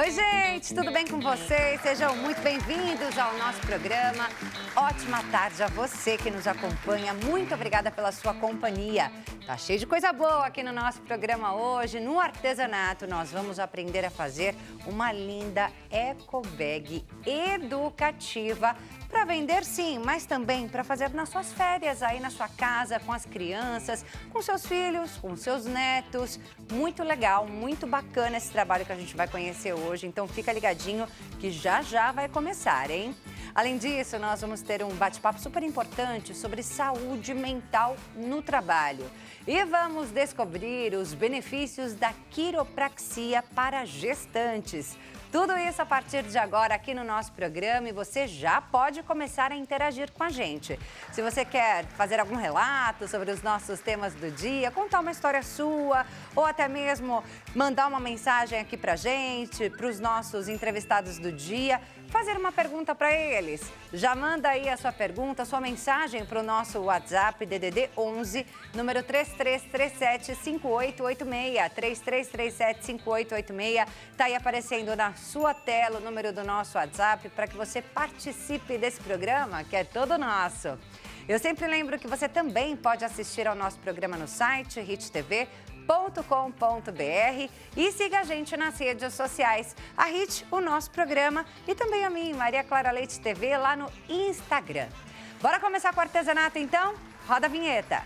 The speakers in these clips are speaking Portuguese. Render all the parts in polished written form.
Oi, gente, tudo bem com vocês? Sejam muito bem-vindos ao nosso programa. Ótima tarde a você que nos acompanha. Muito obrigada pela sua companhia. Tá cheio de coisa boa aqui no nosso programa hoje. No artesanato, nós vamos aprender a fazer uma linda eco bag educativa para vender, sim, mas também para fazer nas suas férias, aí na sua casa, com as crianças, com seus filhos, com seus netos. Muito legal, muito bacana esse trabalho que a gente vai conhecer hoje. Então fica ligadinho que já vai começar, hein? Além disso, nós vamos ter um bate-papo super importante sobre saúde mental no trabalho. E vamos descobrir os benefícios da quiropraxia para gestantes. Tudo isso a partir de agora aqui no nosso programa e você já pode começar a interagir com a gente. Se você quer fazer algum relato sobre os nossos temas do dia, contar uma história sua ou até mesmo mandar uma mensagem aqui pra gente, para os nossos entrevistados do dia, fazer uma pergunta para eles. Já manda aí a sua pergunta, a sua mensagem para o nosso WhatsApp DDD 11, número 3337-5886, 3337-5886. Tá aí aparecendo na sua tela o número do nosso WhatsApp para que você participe desse programa, que é todo nosso. Eu sempre lembro que você também pode assistir ao nosso programa no site hittv.com.br e siga a gente nas redes sociais, a Hit, o nosso programa, e também a mim, Maria Clara Leite TV, lá no Instagram. Bora começar com o artesanato, então? Roda a vinheta.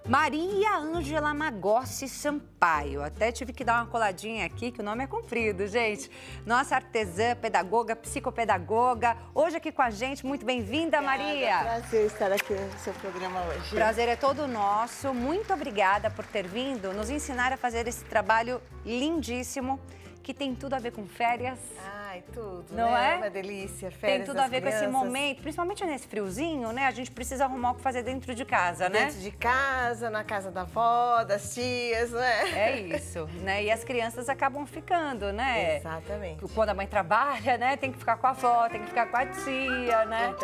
Maria Ângela Magossi Sampaio. Até tive que dar uma coladinha aqui, que o nome é comprido, gente. Nossa artesã, pedagoga, psicopedagoga. Hoje aqui com a gente, muito bem-vinda, Maria. É um prazer estar aqui no seu programa hoje. Prazer é todo nosso. Muito obrigada por ter vindo nos ensinar a fazer esse trabalho lindíssimo, que tem tudo a ver com férias. Ai, tudo, não né? É? Uma delícia, férias Tem tudo a ver das com esse crianças. momento, principalmente nesse friozinho, né? A gente precisa arrumar o que fazer dentro de casa, né? Dentro de casa, na casa da avó, das tias, né? É isso, né? E as crianças acabam ficando, né? Exatamente. Quando a mãe trabalha, né? Tem que ficar com a avó, tem que ficar com a tia, né?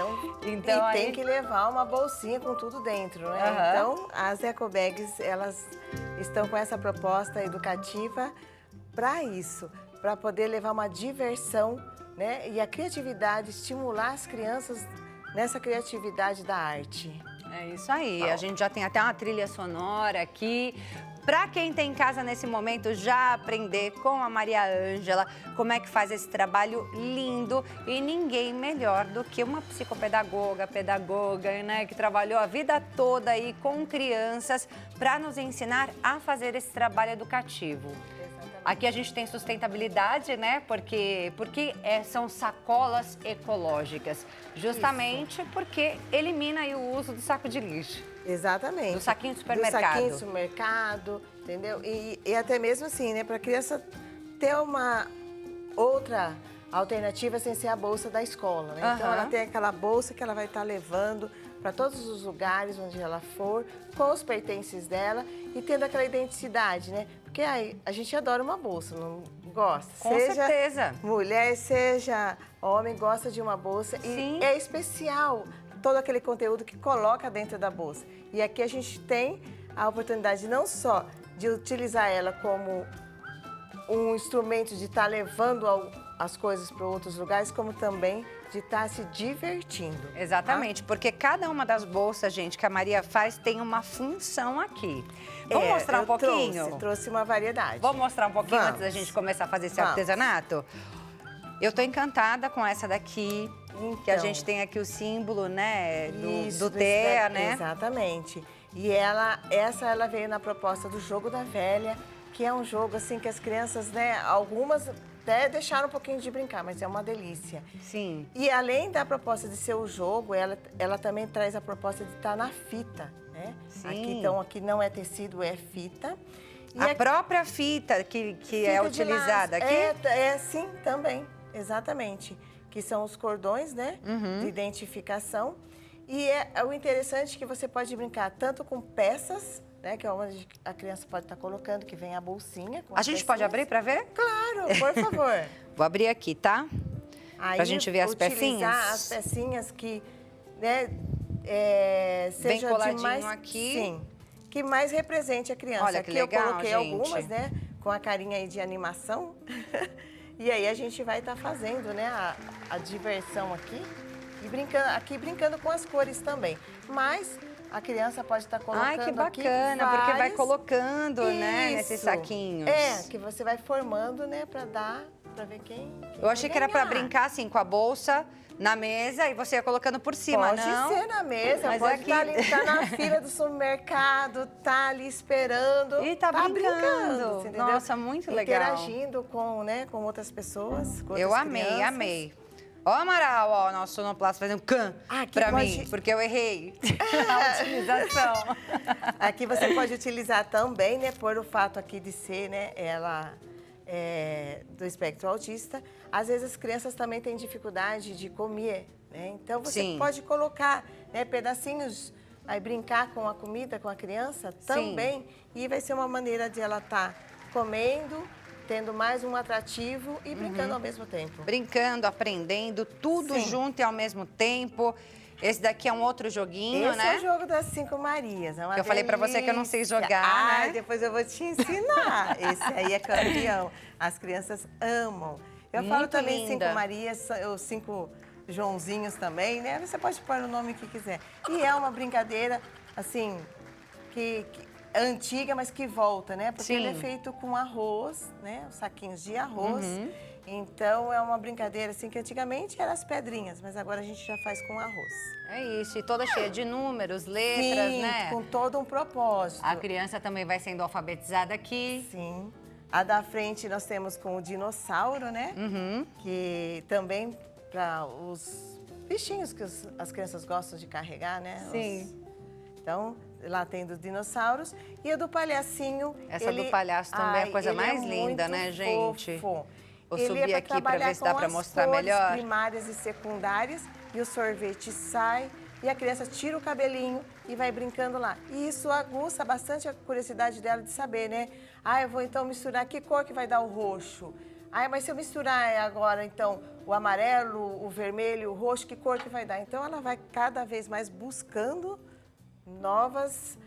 Então aí... tem que levar uma bolsinha com tudo dentro, né? Aham. Então, as ecobags, elas estão com essa proposta educativa para isso, para poder levar uma diversão, né? E a criatividade, estimular as crianças nessa criatividade da arte. É isso aí, a gente já tem até uma trilha sonora aqui. Para quem tem em casa nesse momento, já aprender com a Maria Ângela como é que faz esse trabalho lindo. E ninguém melhor do que uma psicopedagoga, né, que trabalhou a vida toda aí com crianças para nos ensinar a fazer esse trabalho educativo. Aqui a gente tem sustentabilidade, né? Porque são sacolas ecológicas. Justamente porque elimina aí o uso do saco de lixo. Exatamente. Do saquinho de supermercado. Do saquinho de supermercado, entendeu? E até mesmo assim, né? Para a criança ter uma outra alternativa sem ser a bolsa da escola, né? Então, ela tem aquela bolsa que ela vai estar levando para todos os lugares onde ela for, com os pertences dela e tendo aquela identidade, né? Porque aí, a gente adora uma bolsa, não gosta? Com certeza. Mulher, seja homem, gosta de uma bolsa. Sim. E é especial todo aquele conteúdo que coloca dentro da bolsa. E aqui a gente tem a oportunidade não só de utilizar ela como um instrumento de estar levando as coisas para outros lugares, como também de estar se divertindo. Exatamente, porque cada uma das bolsas, gente, que a Maria faz tem uma função aqui. Vamos mostrar um pouquinho? Trouxe uma variedade. Vamos mostrar um pouquinho Vamos. antes da gente começar a fazer esse Vamos. artesanato? Eu tô encantada com essa daqui, que a Então. gente tem aqui o símbolo, né, Isso, do TEA, desse- né? Exatamente. E ela veio na proposta do Jogo da Velha, que é um jogo assim que as crianças, né, algumas até deixaram um pouquinho de brincar, mas é uma delícia. Sim. E além da proposta de ser o jogo, ela também traz a proposta de estar na fita, né? Sim. Aqui, então, aqui não é tecido, é fita. E A aqui- própria fita que é fita de utilizada laço. aqui? Sim, também, exatamente. Que são os cordões, né, de identificação. E o interessante é que você pode brincar tanto com peças, né, que é onde a criança pode estar colocando, que vem a bolsinha. Com A as gente pode pecinhas. abrir para ver? Claro, por favor. Vou abrir aqui, tá? Aí, Pra gente ver as utilizar pecinhas? as pecinhas que, né, Bem seja coladinho de mais... aqui. Sim. que mais represente a criança. Olha que aqui legal, eu coloquei gente. algumas, né, com a carinha aí de animação. E aí a gente vai estar fazendo, né, a diversão aqui e brincando com as cores também. Mas a criança pode estar colocando Ai, que aqui bacana, porque vai várias... colocando, né, nesses Isso. saquinhos. É, que você vai formando, né, para ver quem Eu achei que era para ganhar. brincar assim com a bolsa na mesa e você ia colocando por cima, Pode não? ser na mesa, Mas pode aqui- estar ali, tá na fila do supermercado, tá ali esperando. E tá brincando. você entendeu? Nossa, muito legal. Interagindo com, né, com outras pessoas, com Eu outras amei, crianças. amei. Ó, Amaral, ó, nosso sonoplasta fazendo can Aqui pra pode- mim, porque eu errei a utilização. Aqui você pode utilizar também, né, por o fato aqui de ser, né, ela do espectro autista. Às vezes as crianças também têm dificuldade de comer, né? Então você Sim. pode colocar, né, pedacinhos, aí brincar com a comida, com a criança também. E vai ser uma maneira de ela estar comendo, tendo mais um atrativo e brincando ao mesmo tempo. Brincando, aprendendo, tudo Sim. junto e ao mesmo tempo. Esse daqui é um outro joguinho, Esse né? é o jogo das 5 Marias. É uma Eu falei pra você que eu não sei delícia. jogar, né? Depois eu vou te ensinar. Esse aí é campeão. As crianças amam. Eu falo Muito também linda. 5 Marias, os 5 Joãozinhos também, né? Você pode pôr o nome que quiser. E é uma brincadeira, assim, que antiga, mas que volta, né? Porque Sim. ele é feito com arroz, né? Os saquinhos de arroz. Então, é uma brincadeira, assim, que antigamente eram as pedrinhas, mas agora a gente já faz com arroz. É isso, e toda cheia de números, letras, Sim, né? com todo um propósito. A criança também vai sendo alfabetizada aqui. Sim. A da frente nós temos com o dinossauro, né? Que também para os bichinhos que as crianças gostam de carregar, né? Sim. Então, lá tem dos dinossauros. E o do palhacinho... Essa do palhaço também é a coisa ele mais linda, muito né, gente? fofo. Vou Ele subir é aqui pra trabalhar ver se dá com pra as mostrar cores melhor. primárias e secundárias. E o sorvete sai e a criança tira o cabelinho e vai brincando lá. E isso aguça bastante a curiosidade dela de saber, né? Ah, eu vou então misturar, que cor que vai dar o roxo? Ah, mas se eu misturar agora, então, o amarelo, o vermelho, o roxo, que cor que vai dar? Então, ela vai cada vez mais buscando novas...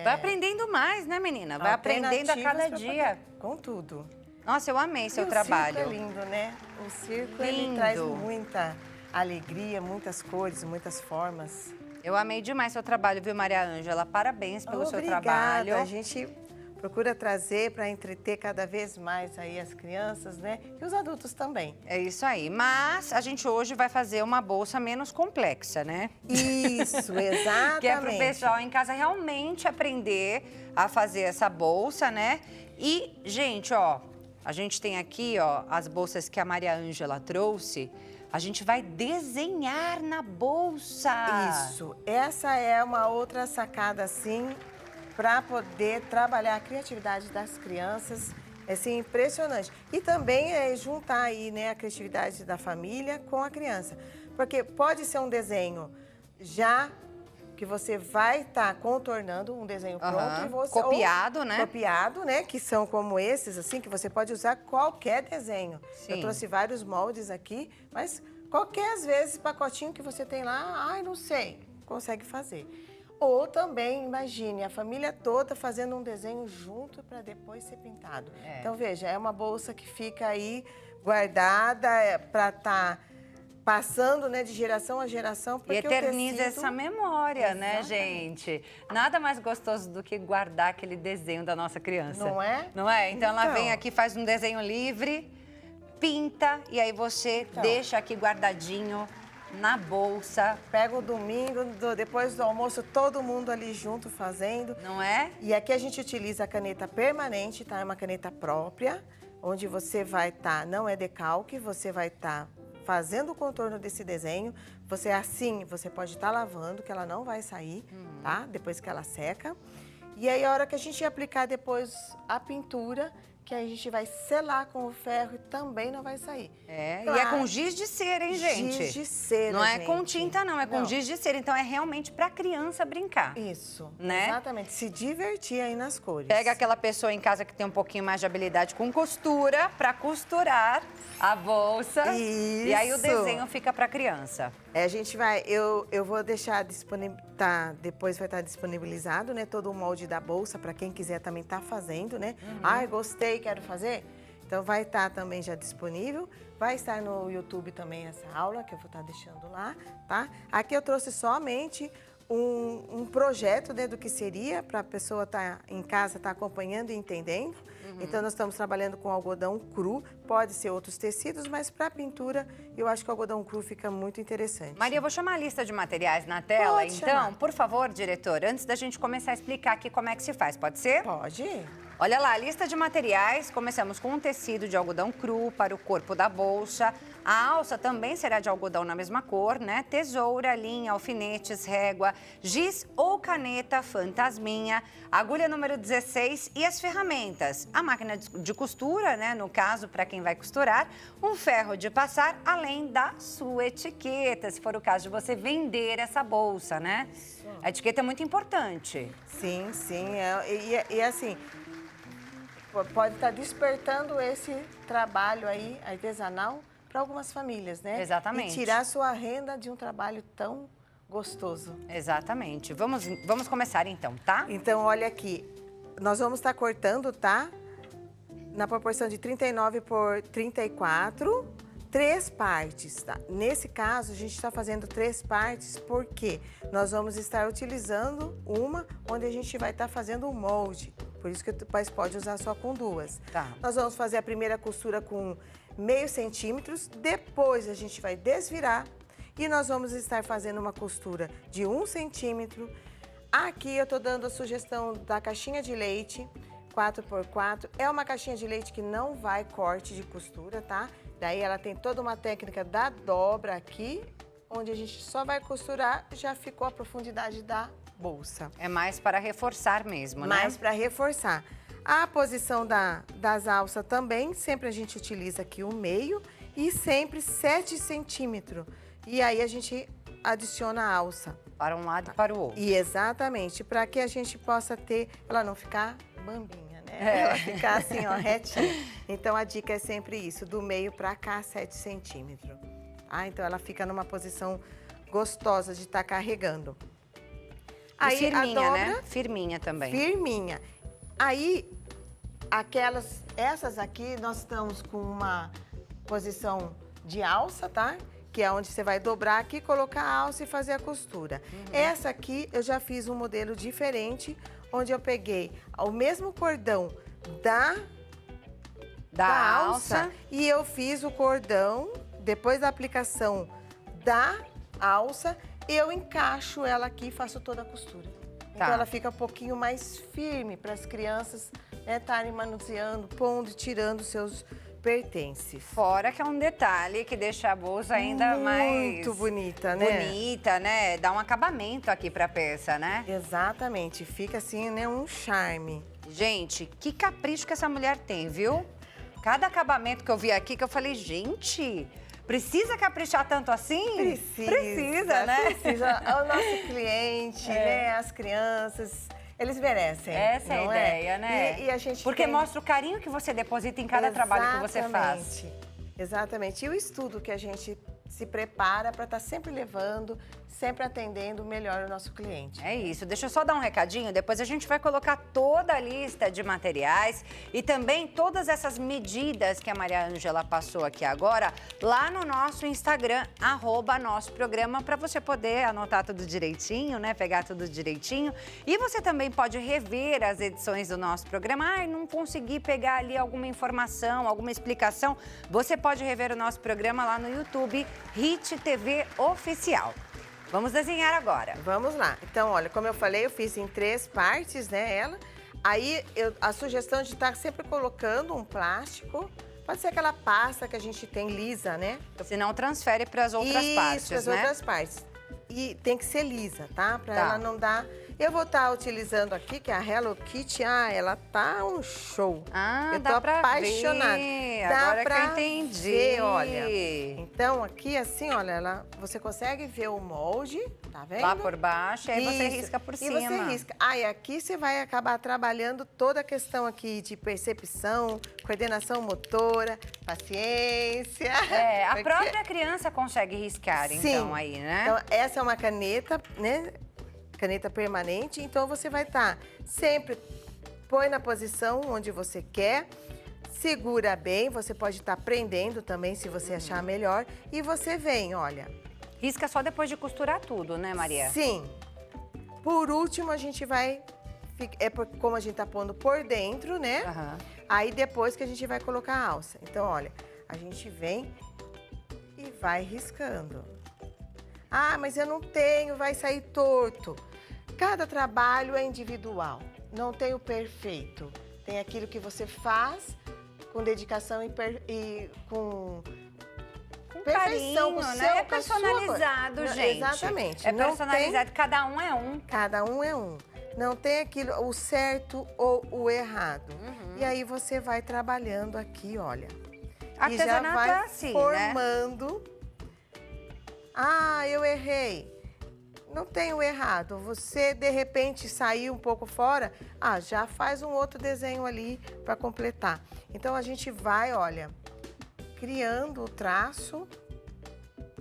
Vai aprendendo mais, né, menina? Vai aprendendo a cada alternativas pra dia. poder- Com tudo. Nossa, eu amei seu E trabalho. O circo é lindo, né? O circo, Lindo. ele traz muita alegria, muitas cores, muitas formas. Eu amei demais seu trabalho, viu, Maria Ângela? Parabéns pelo seu trabalho. A gente procura trazer para entreter cada vez mais aí as crianças, né? E os adultos também. É isso aí. Mas a gente hoje vai fazer uma bolsa menos complexa, né? Isso, exatamente. Que é para o pessoal em casa realmente aprender a fazer essa bolsa, né? E, gente, ó, a gente tem aqui, ó, as bolsas que a Maria Ângela trouxe. A gente vai desenhar na bolsa. Isso. Essa é uma outra sacada, assim, para poder trabalhar a criatividade das crianças. É assim, impressionante. E também é juntar aí, né, a criatividade da família com a criança. Porque pode ser um desenho já que você vai estar contornando um desenho pronto e você copiado, né? Copiado, né? Que são como esses, assim, que você pode usar qualquer desenho. Sim. Eu trouxe vários moldes aqui, mas qualquer, às vezes, pacotinho que você tem lá, ai, não sei, consegue fazer. Ou também, imagine, a família toda fazendo um desenho junto para depois ser pintado. Então, veja, é uma bolsa que fica aí guardada para estar passando, né, de geração a geração. E Porque eterniza o tecido... essa memória, né, Exatamente. gente? Nada mais gostoso do que guardar aquele desenho da nossa criança. Não é? Não é? Então, ela Então. vem aqui, faz um desenho livre, pinta e aí você deixa aqui guardadinho na bolsa. Pega o domingo, depois do almoço, todo mundo ali junto fazendo. Não é? E aqui a gente utiliza a caneta permanente, tá? É uma caneta própria, onde você vai estar, não é decalque, você vai estar fazendo o contorno desse desenho. Você assim, você pode estar lavando, que ela não vai sair, tá? Depois que ela seca. E aí a hora que a gente aplicar depois a pintura, que aí a gente vai selar com o ferro e também não vai sair. É, Claro. e é com giz de cera, hein, gente? Giz de cera, Não é gente. com tinta, não, é com Não. giz de cera. Então, é realmente pra criança brincar. Isso, Né? exatamente. Se divertir aí nas cores. Pega aquela pessoa em casa que tem um pouquinho mais de habilidade com costura, pra costurar a bolsa. Isso. E aí o desenho fica para a criança. A gente vai, eu vou deixar depois vai estar disponibilizado, né, todo o molde da bolsa para quem quiser também estar fazendo, né? Ai, gostei, quero fazer. Então vai estar também já disponível. Vai estar no YouTube também essa aula que eu vou estar deixando lá, tá? Aqui eu trouxe somente um projeto, né, do que seria para a pessoa estar em casa, estar acompanhando e entendendo. Então, nós estamos trabalhando com algodão cru, pode ser outros tecidos, mas para pintura, eu acho que o algodão cru fica muito interessante. Maria, eu vou chamar a lista de materiais na tela, Pode então, chamar. por favor, diretor, antes da gente começar a explicar aqui como é que se faz, pode ser? Pode. Olha lá, a lista de materiais, começamos com um tecido de algodão cru para o corpo da bolsa. A alça também será de algodão na mesma cor, né? Tesoura, linha, alfinetes, régua, giz ou caneta, fantasminha, agulha número 16 e as ferramentas. A máquina de costura, né? No caso, para quem vai costurar, um ferro de passar, além da sua etiqueta, se for o caso de você vender essa bolsa, né? A etiqueta é muito importante. Sim, sim. E assim, pode estar despertando esse trabalho aí artesanal para algumas famílias, né? Exatamente. E tirar sua renda de um trabalho tão gostoso. Exatamente. Vamos começar então, tá? Então, olha aqui, nós vamos estar cortando, tá? Na proporção de 39 por 34, 3 partes, tá? Nesse caso, a gente está fazendo 3 partes porque nós vamos estar utilizando uma onde a gente vai estar fazendo um molde. Por isso que o pai pode usar só com 2. Tá. Nós vamos fazer a primeira costura com meio centímetros, depois a gente vai desvirar e nós vamos estar fazendo uma costura de 1 centímetro. Aqui eu tô dando a sugestão da caixinha de leite, 4x4. É uma caixinha de leite que não vai corte de costura, tá? Daí ela tem toda uma técnica da dobra aqui, onde a gente só vai costurar, já ficou a profundidade da bolsa. É mais para reforçar mesmo, né? Mais para reforçar. A posição das alças também, sempre a gente utiliza aqui o meio e sempre 7 centímetros. E aí a gente adiciona a alça. Para um lado e para o outro. E exatamente, para que a gente possa ter, ela não ficar bambinha, né? Ela ficar assim, ó, retinha. Então a dica é sempre isso, do meio para cá, 7 centímetros. Ah, então ela fica numa posição gostosa de estar carregando. Aí, firminha, a dobra, né? Firminha também. Firminha. Aí, essas aqui, nós estamos com uma posição de alça, tá? Que é onde você vai dobrar aqui, colocar a alça e fazer a costura. Essa aqui, eu já fiz um modelo diferente, onde eu peguei o mesmo cordão da alça e eu fiz o cordão, depois da aplicação da alça, eu encaixo ela aqui e faço toda a costura. Então ela fica um pouquinho mais firme para as crianças estarem manuseando, pondo, tirando seus pertences. Fora que é um detalhe que deixa a bolsa ainda mais... Muito bonita, né? Bonita, né? Dá um acabamento aqui para a peça, né? Exatamente. Fica assim, né? Um charme. Gente, que capricho que essa mulher tem, viu? Cada acabamento que eu vi aqui que eu falei, gente... Precisa caprichar tanto assim? Precisa, né? Precisa. O nosso cliente, né? As crianças, eles merecem. Essa é a ideia, né? E a gente Porque mostra o carinho que você deposita em cada trabalho que você faz. Exatamente. E o estudo que a gente se prepara para estar sempre levando, sempre atendendo melhor o nosso cliente. É isso. Deixa eu só dar um recadinho. Depois a gente vai colocar toda a lista de materiais e também todas essas medidas que a Maria Ângela passou aqui agora lá no nosso Instagram, @nosso programa, para você poder anotar tudo direitinho, né? Pegar tudo direitinho. E você também pode rever as edições do nosso programa. Ai, não consegui pegar ali alguma informação, alguma explicação. Você pode rever o nosso programa lá no YouTube, Hit TV Oficial. Vamos desenhar agora. Vamos lá. Então, olha, como eu falei, eu fiz em 3 partes, né, ela. Aí, a sugestão de estar sempre colocando um plástico. Pode ser aquela pasta que a gente tem lisa, né? Se não, transfere para as outras partes, para as né? outras partes. E tem que ser lisa, tá? Para ela não dar... Eu vou estar utilizando aqui, que é a Hello Kitty. Ah, ela tá um show. Ah, eu tô dá pra apaixonada. ver. Dá Agora pra que eu entendi. ver, olha. Então, aqui assim, olha, você consegue ver o molde, tá vendo? Lá por baixo, e aí você Isso. risca por E cima. você risca. E aqui você vai acabar trabalhando toda a questão aqui de percepção, coordenação motora, paciência. A Porque... própria criança consegue riscar, Sim. então, aí, né? Então, essa é uma caneta, né? Caneta permanente. Então, você vai estar sempre... Põe na posição onde você quer. Segura bem. Você pode estar prendendo também, se você achar melhor. E você vem, olha. Risca só depois de costurar tudo, né, Maria? Sim. Por último, a gente vai... como a gente tá pondo por dentro, né? Aham. Aí, depois que a gente vai colocar a alça. Então, olha, a gente vem e vai riscando. Ah, mas eu não tenho, vai sair torto. Cada trabalho é individual, não tem o perfeito. Tem aquilo que você faz com dedicação e com perfeição, carinho, com né? É com a sua personalizado, coisa. gente. Exatamente. É Não personalizado, cada um é um. Cada um é um. Não tem aquilo, o certo ou o errado. E aí você vai trabalhando aqui, olha. E já Artesanato vai é assim, né? formando. Ah, eu errei. Não tem o errado. Você, de repente, saiu um pouco fora, já faz um outro desenho ali para completar. Então, a gente vai, olha, criando o traço.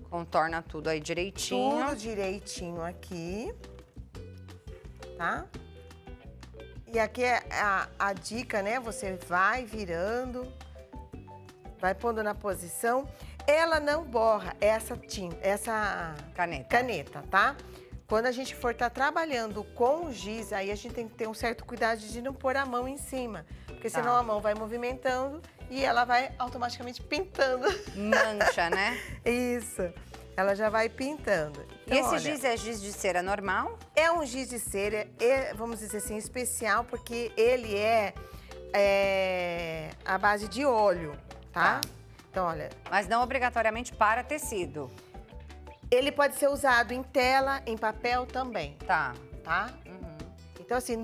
Contorna tudo aí direitinho. Tudo direitinho aqui, tá? E aqui é a dica, né? Você vai virando, vai pondo na posição. Ela não borra essa caneta, tá? Quando a gente for estar trabalhando com o giz, aí a gente tem que ter um certo cuidado de não pôr a mão em cima. Porque senão a mão vai movimentando e ela vai automaticamente pintando. Mancha, né? Isso. Ela já vai pintando. Então, e esse olha, giz é giz de cera normal? é um giz de cera, vamos dizer assim, especial, porque ele é à base de óleo, tá? Então, olha... Mas não obrigatoriamente para tecido. Ele pode ser usado em tela, em papel também, Tá. tá? Então, assim,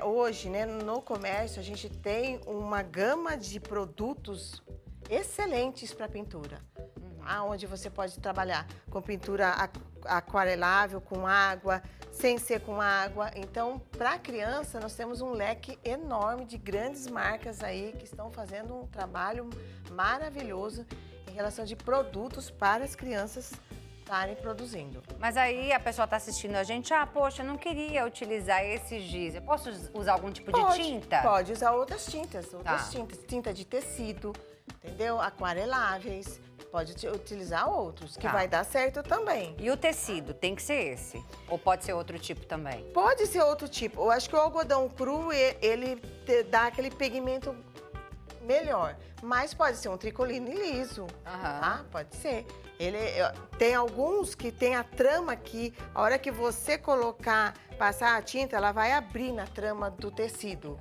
hoje, né, no comércio, a gente tem uma gama de produtos excelentes para pintura. Onde você pode trabalhar com pintura aquarelável, com água, sem ser com água. Então, para criança, nós temos um leque enorme de grandes marcas aí que estão fazendo um trabalho maravilhoso em relação de produtos para as crianças estarem produzindo. Mas aí a pessoa está assistindo a gente, poxa, eu não queria utilizar esse giz. Eu posso usar algum tipo de tinta? Pode usar outras tintas, tinta de tecido, entendeu? Aquareláveis. Pode utilizar outros, que vai dar certo também. E o tecido, tem que ser esse? Ou pode ser outro tipo também? Pode ser outro tipo. Eu acho que o algodão cru, ele dá aquele pigmento melhor. Mas pode ser um tricoline liso, tá? Pode ser. Tem alguns que tem a trama aqui, a hora que você passar a tinta, ela vai abrir na trama do tecido.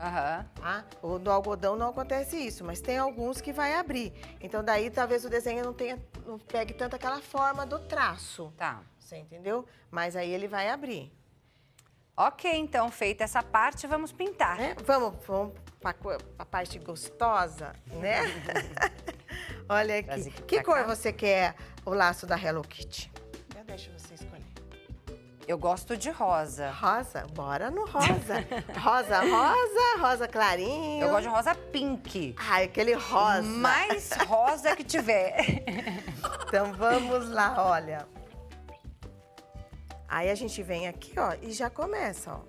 Tá? O do algodão não acontece isso, mas tem alguns que vai abrir. Então daí talvez o desenho não pegue tanto aquela forma do traço. Tá. Você entendeu? Mas aí ele vai abrir. Ok, então, feita essa parte, vamos pintar. Vamos para a parte gostosa, né? Olha aqui. Que cor você quer o laço da Hello Kitty? Eu deixo você escolher. Eu gosto de rosa. Rosa? Bora no rosa. rosa clarinho. Eu gosto de rosa pink. Ai, aquele rosa. Mais rosa que tiver. Então, vamos lá, olha. Aí a gente vem aqui, ó, e já começa, ó.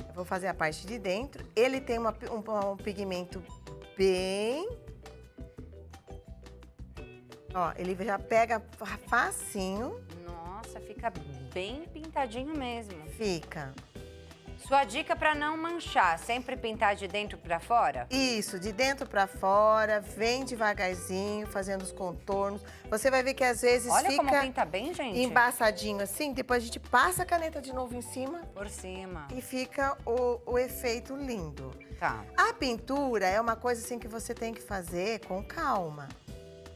Eu vou fazer a parte de dentro. Ele tem um pigmento bem... Ó, ele já pega facinho. Nossa, fica bem pintadinho mesmo. Fica. Sua dica para não manchar, sempre pintar de dentro para fora? Isso, de dentro para fora, vem devagarzinho, fazendo os contornos. Você vai ver que às vezes Olha fica como pinta bem, gente. embaçadinho assim, depois a gente passa a caneta de novo em cima. Por cima. E fica o efeito lindo. Tá. A pintura é uma coisa assim que você tem que fazer com calma,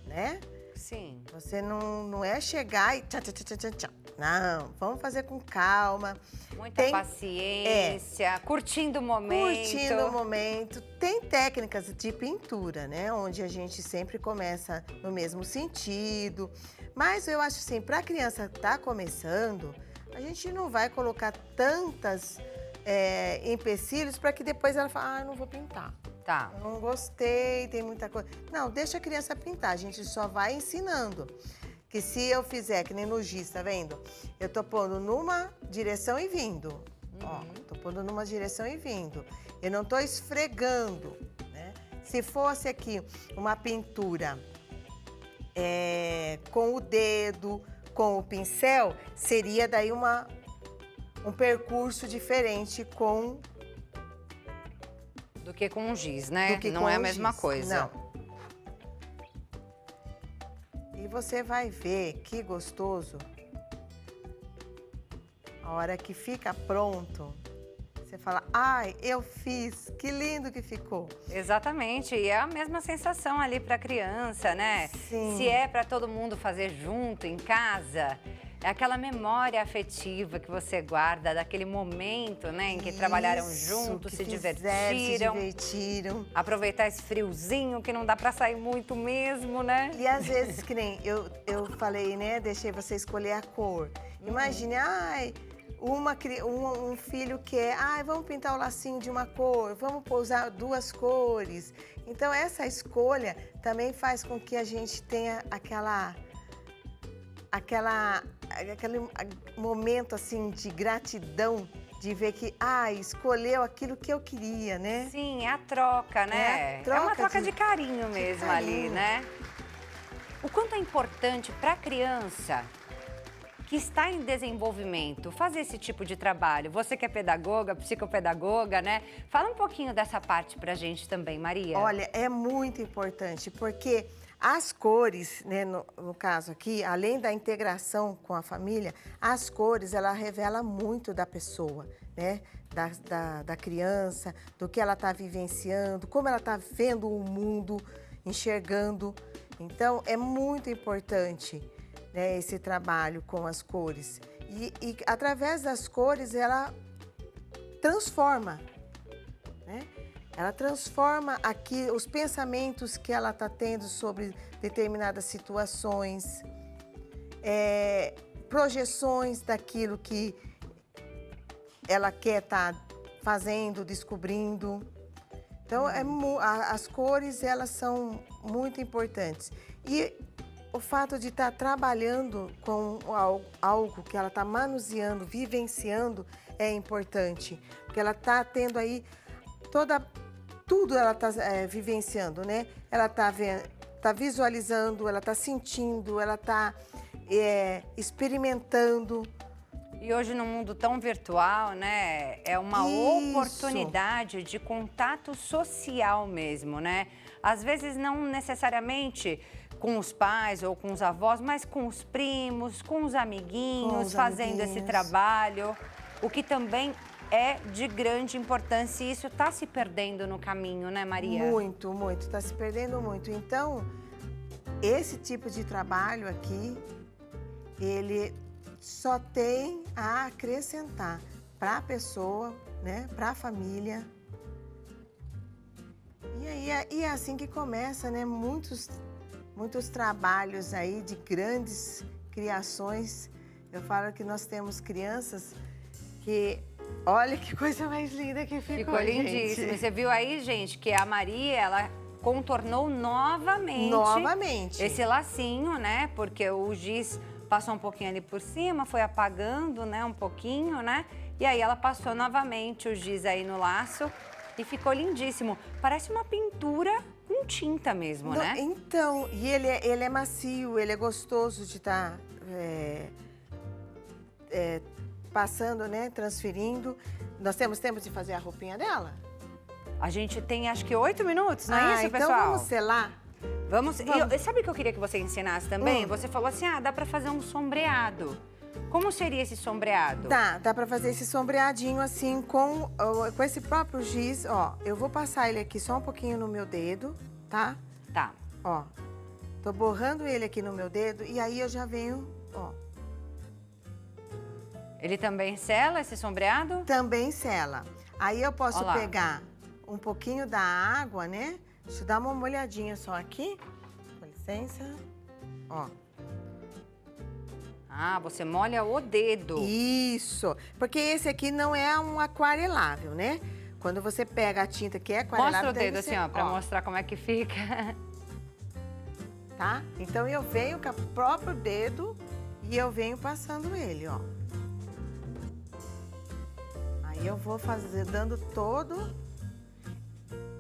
né? Sim. Você não é chegar e tchá, tchá, tchá, tchá, tchá. Não, vamos fazer com calma. Muita paciência, curtindo o momento. Curtindo o momento. Tem técnicas de pintura, né? Onde a gente sempre começa no mesmo sentido. Mas eu acho assim, para a criança estar começando, a gente não vai colocar tantas empecilhos para que depois ela fale, eu não vou pintar. Tá. Eu não gostei, tem muita coisa. Não, deixa a criança pintar, a gente só vai ensinando. Que se eu fizer, que nem no giz, tá vendo? Eu tô pondo numa direção e vindo. Ó, tô pondo numa direção e vindo. Eu não tô esfregando, né? Se fosse aqui uma pintura com o dedo, com o pincel, seria daí um percurso diferente do que com o giz, né? Do que não com é a o mesma giz. coisa. Não. E você vai ver que gostoso. A hora que fica pronto, você fala, ai, eu fiz, que lindo que ficou. Exatamente, e é a mesma sensação ali para a criança, né? Sim. Se é para todo mundo fazer junto em casa, é aquela memória afetiva que você guarda daquele momento, né, em que trabalharam juntos, se divertiram. Aproveitar esse friozinho que não dá para sair muito mesmo, né? E às vezes, que nem eu falei, né, deixei você escolher a cor. Imagine, ai, um filho quer, ai, vamos pintar o lacinho de uma cor, vamos usar 2 cores. Então essa escolha também faz com que a gente tenha aquele momento assim de gratidão, de ver que, escolheu aquilo que eu queria, né? Sim, é a troca, né? É uma troca de carinho mesmo ali, né? O quanto é importante para a criança que está em desenvolvimento fazer esse tipo de trabalho. Você que é pedagoga, psicopedagoga, né? Fala um pouquinho dessa parte pra gente também, Maria. Olha, é muito importante, porque as cores, né, no caso aqui, além da integração com a família, as cores, ela revela muito da pessoa, né? Da criança, do que ela está vivenciando, como ela está vendo o mundo, enxergando. Então, é muito importante, né, esse trabalho com as cores. E através das cores, ela transforma, né? Ela transforma aqui os pensamentos que ela está tendo sobre determinadas situações, projeções daquilo que ela quer estar fazendo, descobrindo. Então, as cores, elas são muito importantes. E o fato de estar trabalhando com algo que ela está manuseando, vivenciando, é importante. Porque ela está tendo aí tudo ela está vivenciando, né? Ela está visualizando, ela está sentindo, ela está experimentando. E hoje, num mundo tão virtual, né, é uma oportunidade de contato social mesmo, né? Às vezes, não necessariamente com os pais ou com os avós, mas com os primos, com os amiguinhos, fazendo esse trabalho, o que também é de grande importância e isso está se perdendo no caminho, né, Maria? Muito, muito, está se perdendo muito. Então, esse tipo de trabalho aqui, ele só tem a acrescentar para a pessoa, né, para a família. E aí é assim que começa, né, muitos trabalhos aí de grandes criações. Eu falo que nós temos crianças que, olha que coisa mais linda que ficou, lindíssimo. Gente. Você viu aí, gente, que a Maria, ela contornou novamente esse lacinho, né? Porque o giz passou um pouquinho ali por cima, foi apagando, né, um pouquinho, né? E aí ela passou novamente o giz aí no laço e ficou lindíssimo. Parece uma pintura com tinta mesmo, né? Então, e ele é macio, ele é gostoso de estar passando, né, transferindo. Nós temos tempo de fazer a roupinha dela? A gente tem, acho que 8 minutos, não é isso, então pessoal? vamos selar? Vamos. E sabe o que eu queria que você ensinasse também? Você falou assim, dá pra fazer um sombreado. Como seria esse sombreado? Dá pra fazer esse sombreadinho assim com esse próprio giz, ó. Eu vou passar ele aqui só um pouquinho no meu dedo, tá? Tá. Ó. Tô borrando ele aqui no meu dedo e aí eu já venho, ó. Ele também sela esse sombreado? Também sela. Aí eu posso Ó lá. pegar um pouquinho da água, né? Deixa eu dar uma molhadinha só aqui. Com licença. Ó. Ah, você molha o dedo. Isso. Porque esse aqui não é um aquarelável, né? Quando você pega a tinta que é aquarelável... Mostra o daí dedo você- assim, ó, pra mostrar como é que fica. Tá? Então eu venho com o próprio dedo e eu venho passando ele, ó. Aí eu vou dando todo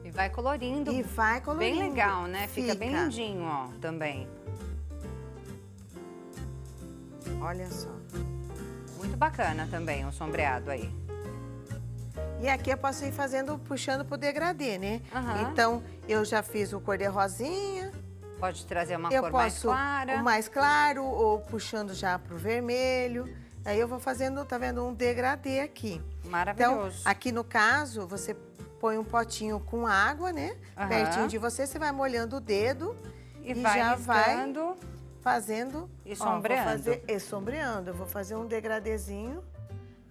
E vai colorindo. e vai colorindo. Bem legal, né? Fica bem lindinho, ó, também. Olha só. Muito bacana também o sombreado aí. E aqui eu posso ir fazendo, puxando pro degradê, né? Aham. Então, eu já fiz o cor de rosinha. Pode trazer uma Eu cor mais posso clara. o mais claro ou puxando já pro vermelho. Aí eu vou fazendo, tá vendo, um degradê aqui. Então, Maravilhoso. aqui no caso, você põe um potinho com água, né? Aham. Pertinho de você vai molhando o dedo E vai já riscando. vai fazendo. E Ó, sombreando. vou fazer, e sombreando. Eu vou fazer um degradêzinho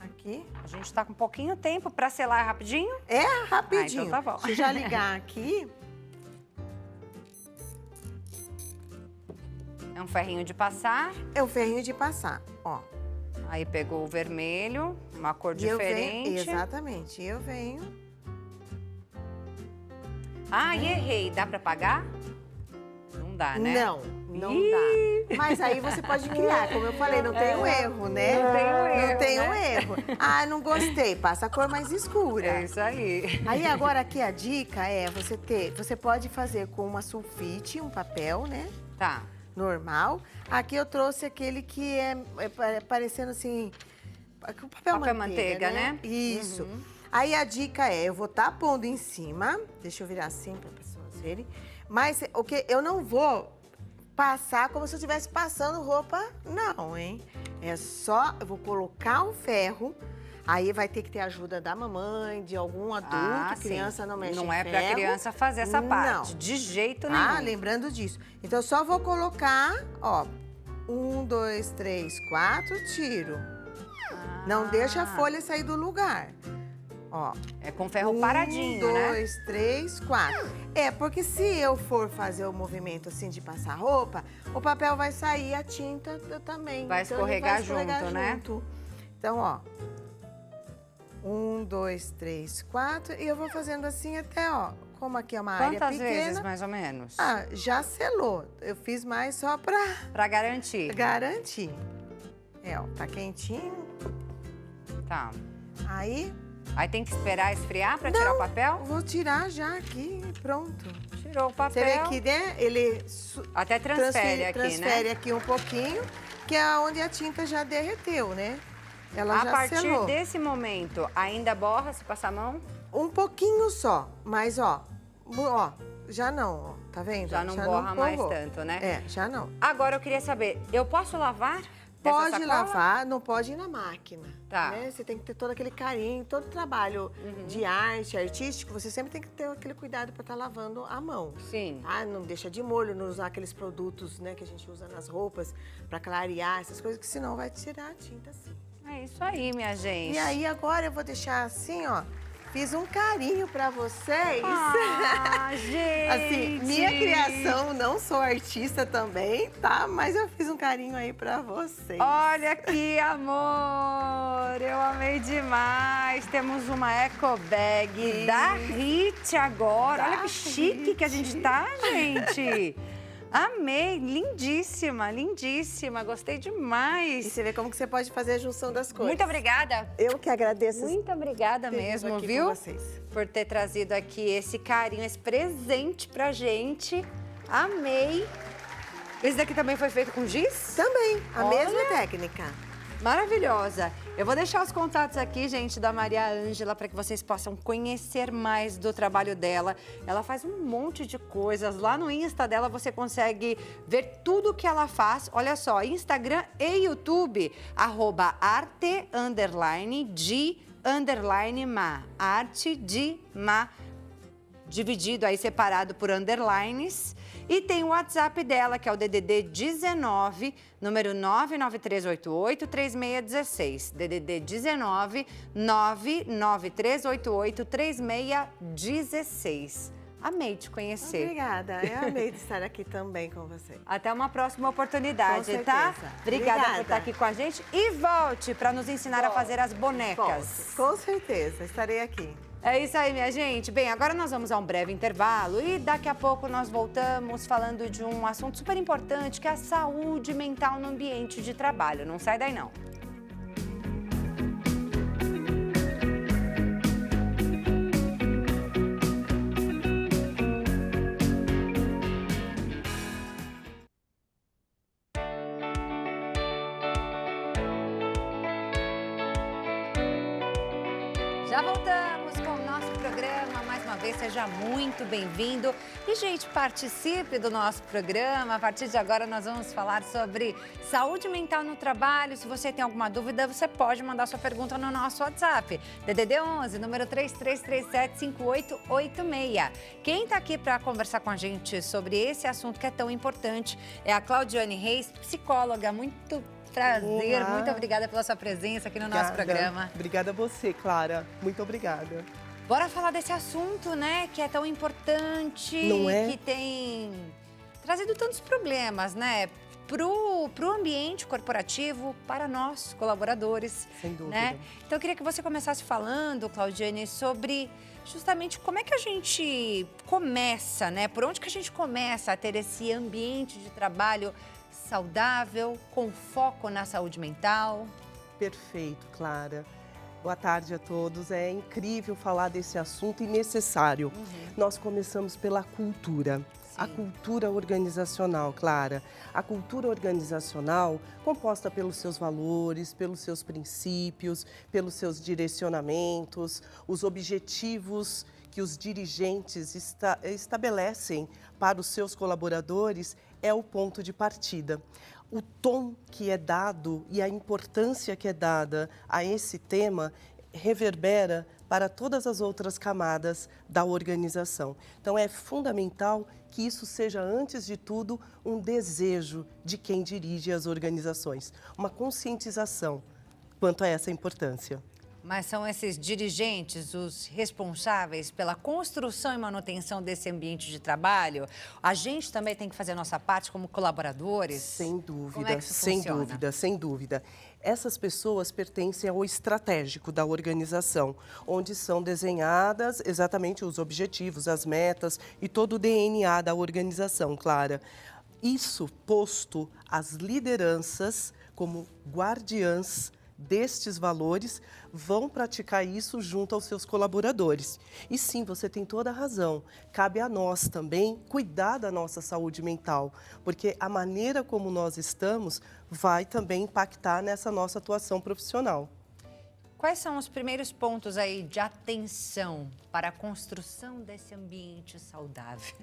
aqui. A gente tá com pouquinho tempo pra selar rapidinho. É rapidinho. então tá bom. Deixa eu já ligar aqui. É um ferrinho de passar. É o ferrinho de passar, ó. Aí pegou o vermelho, uma cor E eu diferente. venho, exatamente. Eu venho. Ah, e errei. Dá pra pagar? Não dá, né? Não Ih! dá. Mas aí você pode criar, como eu falei, não tem um erro, né? Não tem um erro, Não tem um né? erro. Ah, não gostei, passa a cor mais escura. É isso aí. Aí agora aqui a dica é você pode fazer com uma sulfite, um papel, né? Tá. Normal. Aqui eu trouxe aquele que é parecendo assim, o papel manteiga, né? Isso. Aí a dica é, eu vou estar pondo em cima, deixa eu virar assim para pessoas verem, mas o que eu não vou passar como se eu estivesse passando roupa, não, hein? É só, eu vou colocar o ferro. Aí vai ter que ter ajuda da mamãe, de algum adulto, sim. criança não mexe Não em é pra ferro. criança fazer essa parte. Não. De jeito nenhum. Ah, lembrando disso. Então, eu só vou colocar, ó, 1, 2, 3, 4, tiro. Não deixa a folha sair do lugar. Ó. É com ferro paradinho, 1, 2, 3, 4. É, porque se eu for fazer o movimento assim de passar roupa, o papel vai sair, a tinta também. Vai Então, ele escorregar junto, né? junto. Então, ó. 1, 2, 3, 4. E eu vou fazendo assim até, ó. Como aqui é uma área Quantas pequena. vezes, mais ou menos? Ah, já selou. Eu fiz mais só pra Pra garantir. garantir. É, ó, tá quentinho. Tá. Aí, Aí tem que esperar esfriar pra tirar o papel? vou tirar já aqui e pronto. Tirou o papel. Você vê que, né, ele Até transfere aqui, transfere né? aqui um pouquinho, que é onde a tinta já derreteu, né? Ela A já partir selou. desse momento, ainda borra se passar a mão? Um pouquinho só, mas ó, já não, ó, tá vendo? Já não borra mais borrou. tanto, né? É, já não. Agora eu queria saber, eu posso lavar? essa Pode sacola? lavar, não pode ir na máquina. Tá. Né? Você tem que ter todo aquele carinho, todo trabalho de arte, artístico, você sempre tem que ter aquele cuidado para estar lavando a mão. Sim. Ah, não deixa de molho, não usar aqueles produtos, né, que a gente usa nas roupas para clarear essas coisas, que senão vai tirar a tinta assim. É isso aí, minha gente. E aí agora eu vou deixar assim, ó. Fiz um carinho para vocês. Ah, gente! Assim, minha criação, não sou artista também, tá? Mas eu fiz um carinho aí pra vocês. Olha que amor! Eu amei demais. Temos uma eco bag da Rit agora. Olha que chique que a gente tá, gente. Amei, lindíssima, lindíssima. Gostei E demais. você vê como que você pode fazer a junção das cores. Muito obrigada. Eu que agradeço. Muito obrigada ter vindo mesmo, aqui viu? com vocês. Por ter trazido aqui esse carinho, esse presente pra gente. Amei. Esse daqui também foi feito com giz? Também, a Olha. mesma técnica. Maravilhosa. Eu vou deixar os contatos aqui, gente, da Maria Ângela, para que vocês possam conhecer mais do trabalho dela. Ela faz um monte de coisas. Lá no Insta dela você consegue ver tudo que ela faz. Olha só, Instagram e YouTube, @arte_de_ma. Arte de ma. Dividido aí, separado por underlines. E tem o WhatsApp dela, que é o DDD 19, número 99388-3616. DDD 19, 99388-3616. Amei te conhecer. Obrigada, eu amei de estar aqui também com você. Até uma próxima oportunidade, Com tá? certeza. Obrigada por estar aqui com a gente. E volte para nos ensinar a fazer as bonecas. Com certeza, estarei aqui. É isso aí, minha gente. Bem, agora nós vamos a um breve intervalo e daqui a pouco nós voltamos falando de um assunto super importante, que é a saúde mental no ambiente de trabalho. Não sai daí, não. Já voltamos com o nosso programa. Mais uma vez, seja muito bem-vindo. E, gente, participe do nosso programa. A partir de agora, nós vamos falar sobre saúde mental no trabalho. Se você tem alguma dúvida, você pode mandar sua pergunta no nosso WhatsApp. DDD 11, número 3337-5886. Quem está aqui para conversar com a gente sobre esse assunto que é tão importante é a Claudiane Reis, psicóloga. Muito prazer, Olá. muito obrigada pela sua presença aqui no nosso programa. Obrigada a você, Clara. Muito obrigada. Bora falar desse assunto, né, que é tão importante, Não é? que tem trazido tantos problemas, né, pro ambiente corporativo, para nós, colaboradores. Sem dúvida. Né? Então, eu queria que você começasse falando, Claudiane, sobre justamente como é que a gente começa, né, por onde que a gente começa a ter esse ambiente de trabalho saudável, com foco na saúde mental. Perfeito, Clara. Boa tarde a todos. É incrível falar desse assunto e necessário. Nós começamos pela cultura. A cultura organizacional, Clara. A cultura organizacional composta pelos seus valores, pelos seus princípios, pelos seus direcionamentos, os objetivos que os dirigentes estabelecem para os seus colaboradores é o ponto de partida. O tom que é dado e a importância que é dada a esse tema reverbera para todas as outras camadas da organização. Então, é fundamental que isso seja, antes de tudo, um desejo de quem dirige as organizações, uma conscientização quanto a essa importância. Mas são esses dirigentes os responsáveis pela construção e manutenção desse ambiente de trabalho? A gente também tem que fazer a nossa parte como colaboradores? Sem dúvida, Como é que isso sem funciona? dúvida, sem dúvida. Essas pessoas pertencem ao estratégico da organização, onde são desenhadas exatamente os objetivos, as metas e todo o DNA da organização, Clara. Isso posto, as lideranças, como guardiãs destes valores, vão praticar isso junto aos seus colaboradores. E sim, você tem toda a razão. Cabe a nós também cuidar da nossa saúde mental, porque a maneira como nós estamos vai também impactar nessa nossa atuação profissional. Quais são os primeiros pontos aí de atenção para a construção desse ambiente saudável?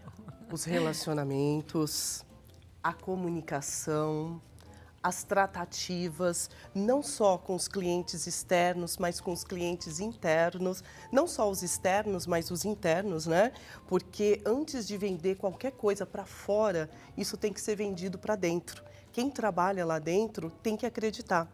Os relacionamentos, a comunicação, as tratativas, não só com os clientes externos, mas com os clientes internos, não só os externos, mas os internos, né? Porque antes de vender qualquer coisa para fora, isso tem que ser vendido para dentro. Quem trabalha lá dentro tem que acreditar.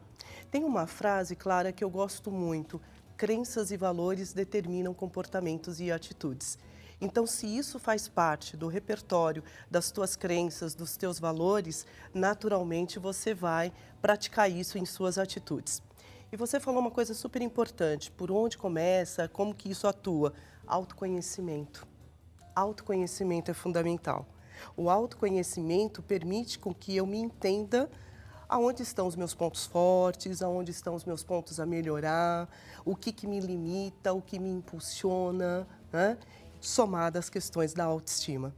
Tem uma frase, Clara, que eu gosto muito: crenças e valores determinam comportamentos e atitudes. Então, se isso faz parte do repertório das tuas crenças, dos teus valores, naturalmente você vai praticar isso em suas atitudes. E você falou uma coisa super importante: por onde começa, como que isso atua? Autoconhecimento. Autoconhecimento é fundamental. O autoconhecimento permite com que eu me entenda aonde estão os meus pontos fortes, aonde estão os meus pontos a melhorar, o que me limita, o que me impulsiona, né? Somado às questões da autoestima.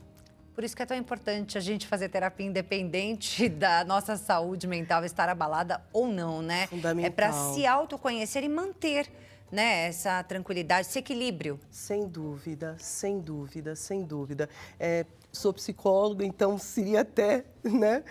Por isso que é tão importante a gente fazer terapia independente da nossa saúde mental estar abalada ou não, né? Fundamental. É para se autoconhecer e manter, né, essa tranquilidade, esse equilíbrio. Sem dúvida, sem dúvida, sem dúvida. sou psicóloga, então seria até, né?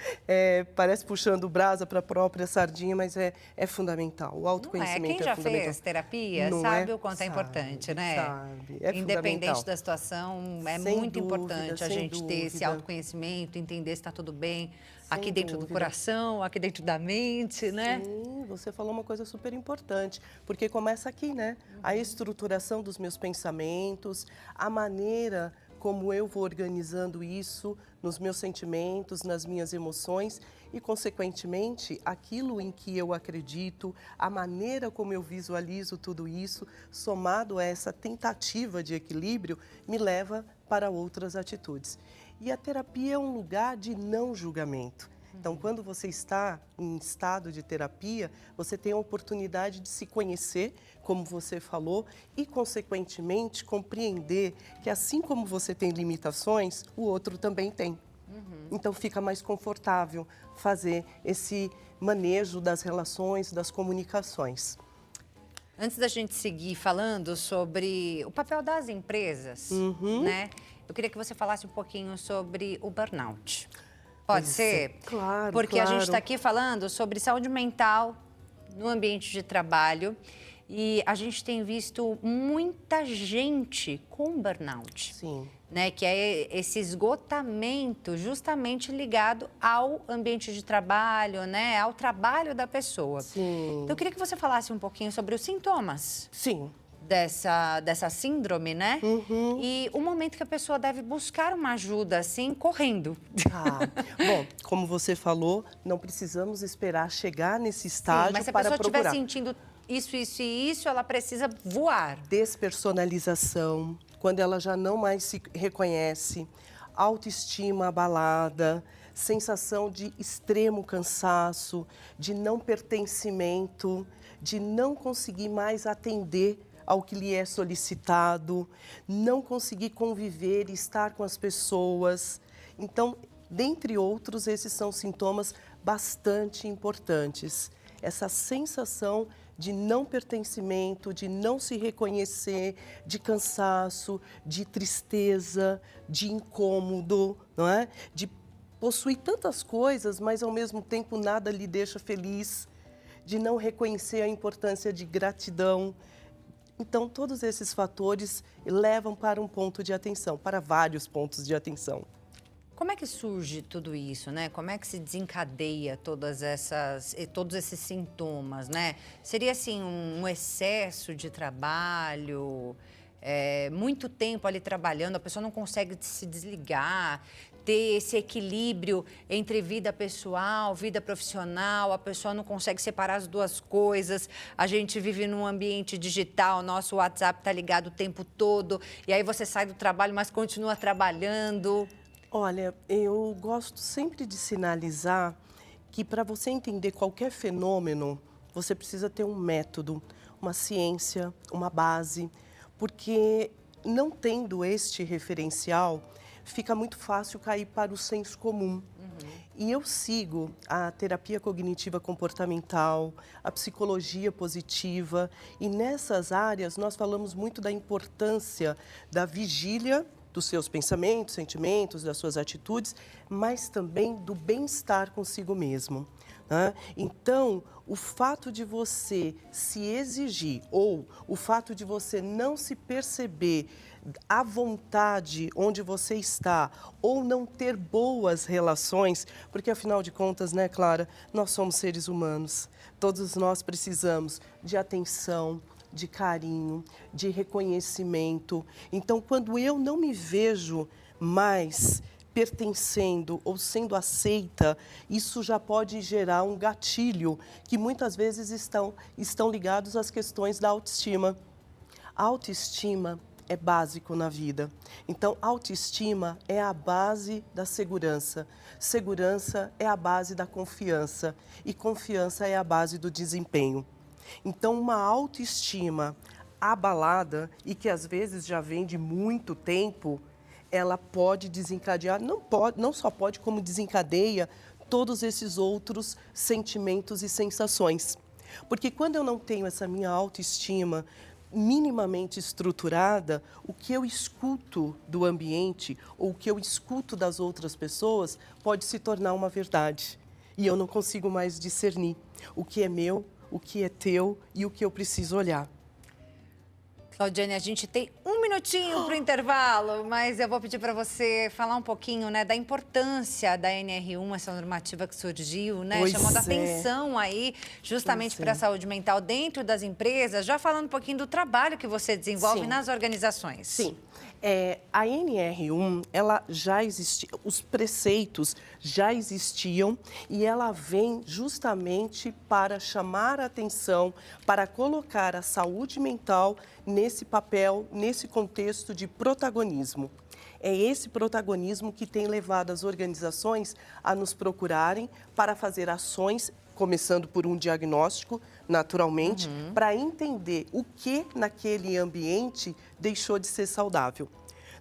Parece puxando brasa para a própria sardinha, mas é fundamental. O autoconhecimento Quem já fundamental. fez terapia Não sabe é? o quanto é importante, né? Sabe, é Independente fundamental. da situação, é Sem muito dúvida, importante a sem gente ter esse dúvida. autoconhecimento, entender se está tudo bem Sem aqui dentro do dúvida. coração, aqui dentro da mente, né? Sim, você falou uma coisa super importante, porque começa aqui, né? A estruturação dos meus pensamentos, a maneira como eu vou organizando isso nos meus sentimentos, nas minhas emoções e, consequentemente, aquilo em que eu acredito, a maneira como eu visualizo tudo isso, somado a essa tentativa de equilíbrio, me leva para outras atitudes. E a terapia é um lugar de não julgamento. Então, quando você está em estado de terapia, você tem a oportunidade de se conhecer, como você falou, e, consequentemente, compreender que, assim como você tem limitações, o outro também tem. Então, fica mais confortável fazer esse manejo das relações, das comunicações. Antes da gente seguir falando sobre o papel das empresas, né? Eu queria que você falasse um pouquinho sobre o burnout. Pode ser? Claro, Porque a gente claro. está aqui falando sobre saúde mental no ambiente de trabalho e a gente tem visto muita gente com burnout. Sim. Né, que é esse esgotamento justamente ligado ao ambiente de trabalho, né, ao trabalho da pessoa. Sim. Então, eu queria que você falasse um pouquinho sobre os sintomas Sim. dessa síndrome, né? E o momento que a pessoa deve buscar uma ajuda, assim, correndo. Bom, como você falou, não precisamos esperar chegar nesse estágio mas se a para pessoa estiver procurar. sentindo isso e isso, ela precisa voar. Despersonalização, quando ela já não mais se reconhece, autoestima abalada, sensação de extremo cansaço, de não pertencimento, de não conseguir mais atender ao que lhe é solicitado, não conseguir conviver e estar com as pessoas. Então, dentre outros, esses são sintomas bastante importantes. Essa sensação de não pertencimento, de não se reconhecer, de cansaço, de tristeza, de incômodo, não é? De possuir tantas coisas, mas ao mesmo tempo nada lhe deixa feliz, de não reconhecer a importância de gratidão. Então, todos esses fatores levam para um ponto de atenção, para vários pontos de atenção. Como é que surge tudo isso, né? Como é que se desencadeia todos esses sintomas, né? Seria, assim, um excesso de trabalho, muito tempo ali trabalhando, a pessoa não consegue se desligar, ter esse equilíbrio entre vida pessoal, vida profissional, a pessoa não consegue separar as duas coisas, a gente vive num ambiente digital, nosso WhatsApp está ligado o tempo todo, e aí você sai do trabalho, mas continua trabalhando. Olha, eu gosto sempre de sinalizar que para você entender qualquer fenômeno, você precisa ter um método, uma ciência, uma base, porque não tendo este referencial, fica muito fácil cair para o senso comum. E eu sigo a terapia cognitiva comportamental, a psicologia positiva, e nessas áreas nós falamos muito da importância da vigília dos seus pensamentos, sentimentos, das suas atitudes, mas também do bem-estar consigo mesmo. Né? Então, o fato de você se exigir ou o fato de você não se perceber à vontade onde você está ou não ter boas relações, porque afinal de contas, né, Clara, nós somos seres humanos, todos nós precisamos de atenção, de carinho, de reconhecimento. Então, quando eu não me vejo mais pertencendo ou sendo aceita, isso já pode gerar um gatilho que muitas vezes estão ligados às questões da autoestima. A autoestima é básico na vida. Então, autoestima é a base da segurança. Segurança é a base da confiança. E confiança é a base do desempenho. Então, uma autoestima abalada e que às vezes já vem de muito tempo, ela pode desencadear, não só pode, como desencadeia todos esses outros sentimentos e sensações. Porque quando eu não tenho essa minha autoestima minimamente estruturada, o que eu escuto do ambiente ou o que eu escuto das outras pessoas pode se tornar uma verdade. E eu não consigo mais discernir o que é meu, o que é teu e o que eu preciso olhar. Claudiane, a gente tem um minutinho para o intervalo, mas eu vou pedir para você falar um pouquinho, né, da importância da NR1, essa normativa que surgiu, né, chamando atenção aí justamente para a saúde mental dentro das empresas, já falando um pouquinho do trabalho que você desenvolve nas organizações. Sim. A NR1, ela já existia, os preceitos já existiam e ela vem justamente para chamar a atenção, para colocar a saúde mental nesse papel, nesse contexto de protagonismo. É esse protagonismo que tem levado as organizações a nos procurarem para fazer ações, começando por um diagnóstico, naturalmente, para entender o que naquele ambiente deixou de ser saudável.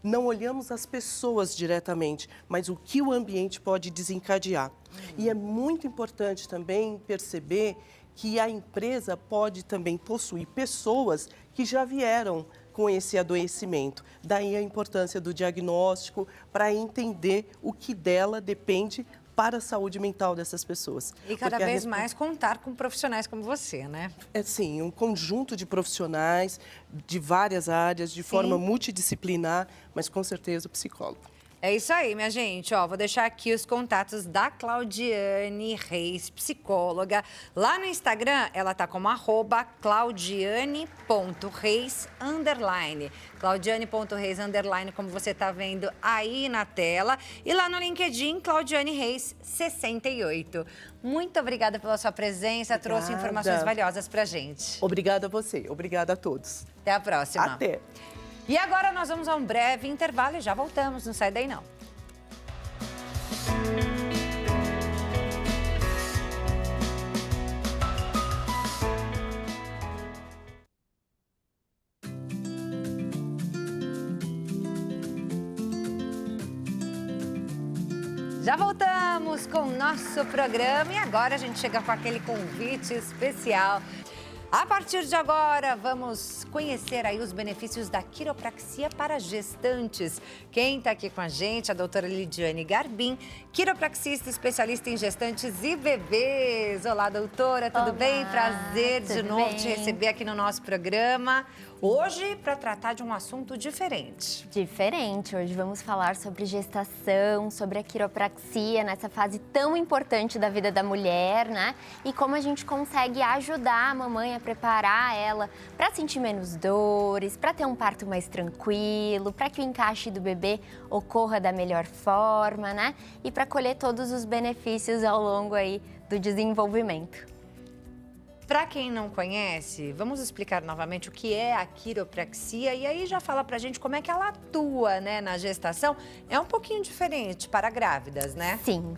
Não olhamos as pessoas diretamente, mas o que o ambiente pode desencadear. E é muito importante também perceber que a empresa pode também possuir pessoas que já vieram com esse adoecimento. Daí a importância do diagnóstico para entender o que dela depende para a saúde mental dessas pessoas. E cada vez mais contar com profissionais como você, né? É sim, um conjunto de profissionais de várias áreas, de forma multidisciplinar, mas com certeza o psicólogo. É isso aí, minha gente. Ó, vou deixar aqui os contatos da Claudiane Reis, psicóloga. Lá no Instagram, ela tá como @claudiane.reis_. Claudiane.reis_, como você tá vendo aí na tela. E lá no LinkedIn, Claudiane Reis 68. Muito obrigada pela sua presença, trouxe informações valiosas pra gente. Obrigada a você, obrigada a todos. Até a próxima. Até. E agora nós vamos a um breve intervalo e já voltamos. Não sai daí, não. Já voltamos com o nosso programa e agora a gente chega com aquele convite especial. A partir de agora, vamos conhecer aí os benefícios da quiropraxia para gestantes. Quem está aqui com a gente é a doutora Lidiane Garbim, quiropraxista especialista em gestantes e bebês. Olá, doutora, tudo bem? Prazer de novo te receber aqui no nosso programa. Hoje, para tratar de um assunto diferente. Hoje vamos falar sobre gestação, sobre a quiropraxia, nessa fase tão importante da vida da mulher, né? E como a gente consegue ajudar a mamãe a preparar ela para sentir menos dores, para ter um parto mais tranquilo, para que o encaixe do bebê ocorra da melhor forma, né? E para colher todos os benefícios ao longo aí do desenvolvimento. Para quem não conhece, vamos explicar novamente o que é a quiropraxia e aí já fala pra gente como é que ela atua, né, na gestação. É um pouquinho diferente para grávidas, né? Sim,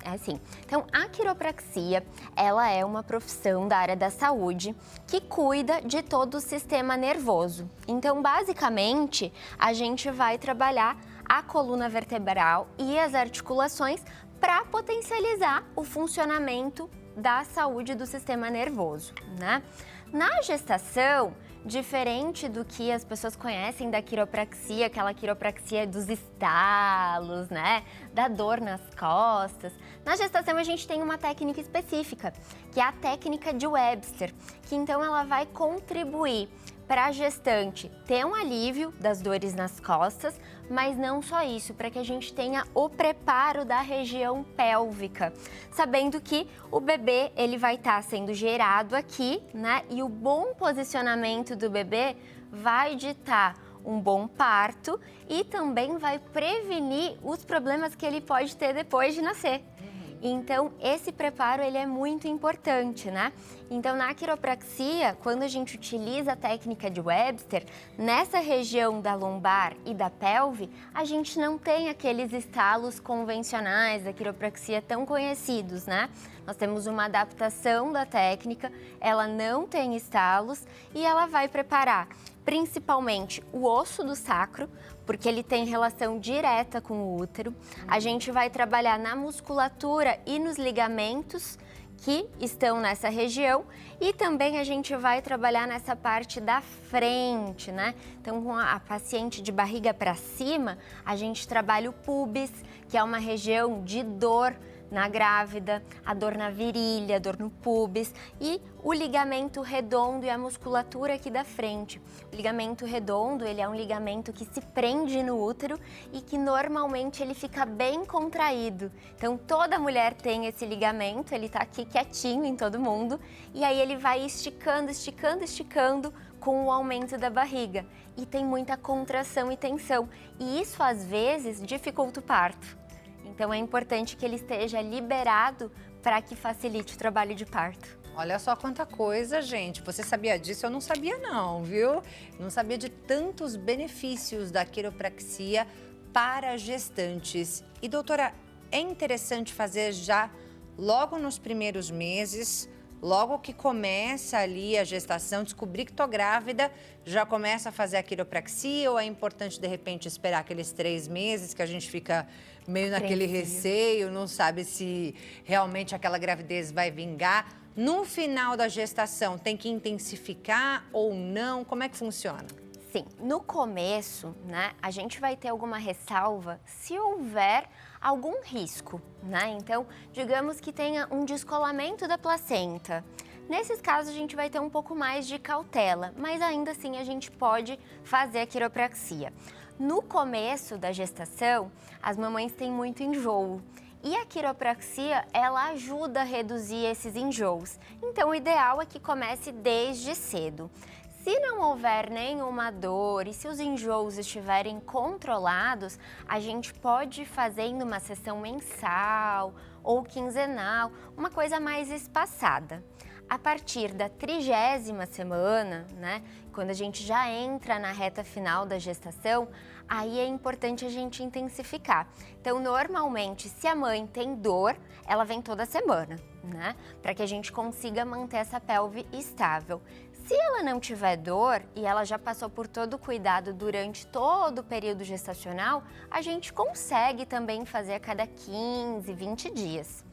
é assim. Então, a quiropraxia, ela é uma profissão da área da saúde que cuida de todo o sistema nervoso. Então, basicamente, a gente vai trabalhar a coluna vertebral e as articulações para potencializar o funcionamento da saúde do sistema nervoso, né? Na gestação, diferente do que as pessoas conhecem da quiropraxia, aquela quiropraxia dos estalos, né? Da dor nas costas. Na gestação, a gente tem uma técnica específica, que é a técnica de Webster, que então ela vai contribuir para a gestante ter um alívio das dores nas costas, mas não só isso, para que a gente tenha o preparo da região pélvica, sabendo que o bebê ele vai estar sendo gerado aqui, né? E o bom posicionamento do bebê vai ditar um bom parto e também vai prevenir os problemas que ele pode ter depois de nascer. Então, esse preparo ele é muito importante, né? Então, na quiropraxia, quando a gente utiliza a técnica de Webster, nessa região da lombar e da pelve, a gente não tem aqueles estalos convencionais da quiropraxia tão conhecidos, né? Nós temos uma adaptação da técnica, ela não tem estalos e ela vai preparar principalmente o osso do sacro, porque ele tem relação direta com o útero. A gente vai trabalhar na musculatura e nos ligamentos que estão nessa região e também a gente vai trabalhar nessa parte da frente, né? Então, com a paciente de barriga para cima, a gente trabalha o pubis, que é uma região de dor na grávida, a dor na virilha, a dor no pubis e o ligamento redondo e a musculatura aqui da frente. O ligamento redondo, ele é um ligamento que se prende no útero e que normalmente ele fica bem contraído. Então toda mulher tem esse ligamento, ele tá aqui quietinho em todo mundo e aí ele vai esticando, esticando, esticando com o aumento da barriga e tem muita contração e tensão e isso às vezes dificulta o parto. Então é importante que ele esteja liberado para que facilite o trabalho de parto. Olha só quanta coisa, gente. Você sabia disso? Eu não sabia não, viu? Não sabia de tantos benefícios da quiropraxia para gestantes. E doutora, é interessante fazer já logo nos primeiros meses, logo que começa ali a gestação, descobrir que estou grávida, já começa a fazer a quiropraxia ou é importante, de repente, esperar aqueles 3 meses que a gente fica meio naquele receio, não sabe se realmente aquela gravidez vai vingar? No final da gestação, tem que intensificar ou não? Como é que funciona? Sim, no começo, né, a gente vai ter alguma ressalva se houver algum risco, né? Então, digamos que tenha um descolamento da placenta. Nesses casos, a gente vai ter um pouco mais de cautela, mas ainda assim a gente pode fazer a quiropraxia. No começo da gestação, as mamães têm muito enjoo. E a quiropraxia, ela ajuda a reduzir esses enjoos. Então, o ideal é que comece desde cedo. Se não houver nenhuma dor e se os enjoos estiverem controlados, a gente pode ir fazendo uma sessão mensal ou quinzenal, uma coisa mais espaçada. A partir da 30ª semana, né, quando a gente já entra na reta final da gestação, aí é importante a gente intensificar. Então, normalmente, se a mãe tem dor, ela vem toda semana, né, para que a gente consiga manter essa pelve estável. Se ela não tiver dor e ela já passou por todo o cuidado durante todo o período gestacional, a gente consegue também fazer a cada 15, 20 dias.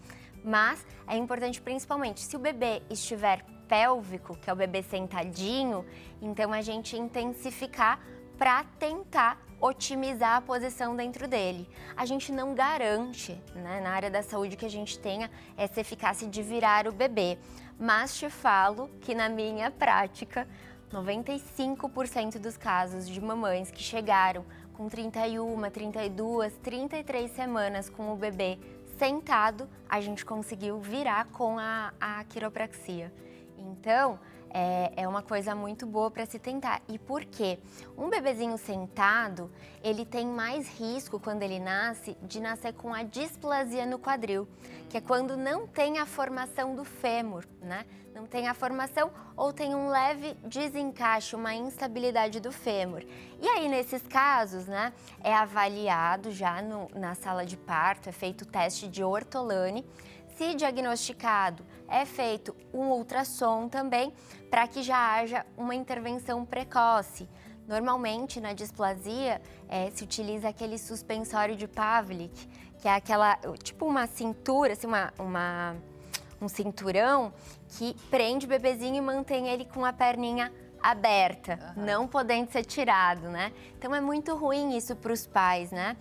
Mas é importante principalmente se o bebê estiver pélvico, que é o bebê sentadinho, então a gente intensificar para tentar otimizar a posição dentro dele. A gente não garante, né, na área da saúde que a gente tenha essa eficácia de virar o bebê, mas te falo que na minha prática, 95% dos casos de mamães que chegaram com 31, 32, 33 semanas com o bebê sentado, a gente conseguiu virar com a quiropraxia. Então, é uma coisa muito boa para se tentar. E por quê? Um bebezinho sentado, ele tem mais risco, quando ele nasce, de nascer com a displasia no quadril, que é quando não tem a formação do fêmur, né? Não tem a formação ou tem um leve desencaixe, uma instabilidade do fêmur. E aí, nesses casos, né, é avaliado já na sala de parto, é feito o teste de ortolane. Se diagnosticado, é feito um ultrassom também, para que já haja uma intervenção precoce. Normalmente, na displasia, se utiliza aquele suspensório de Pavlik, que é aquela, tipo uma cintura, assim, um cinturão que prende o bebezinho e mantém ele com a perninha aberta, não podendo ser tirado, né? Então é muito ruim isso para os pais, né?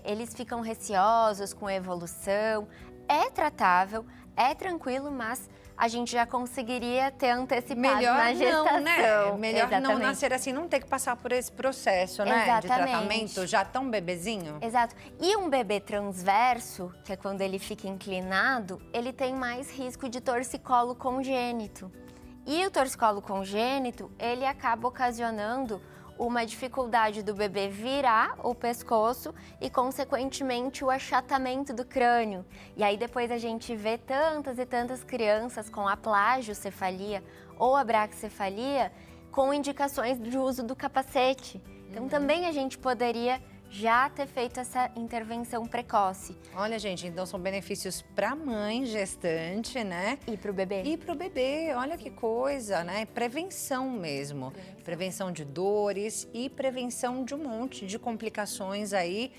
Eles ficam receosos com a evolução, é tratável, é tranquilo, mas a gente já conseguiria ter antecipado na gestação. Não, né? Melhor Exatamente. não nascer assim, não ter que passar por esse processo, né? Exatamente. De tratamento, já tão bebezinho. Exato. E um bebê transverso, que é quando ele fica inclinado, ele tem mais risco de torcicolo congênito. E o torcicolo congênito, ele acaba ocasionando uma dificuldade do bebê virar o pescoço e, consequentemente, o achatamento do crânio. E aí depois a gente vê tantas e tantas crianças com a plagiocefalia ou a braquicefalia com indicações de uso do capacete. Então também a gente poderia já ter feito essa intervenção precoce. Olha, gente, então são benefícios para a mãe gestante, né? E para o bebê. E para o bebê, olha que coisa, né? Prevenção mesmo. Prevenção de dores e prevenção de um monte de complicações aí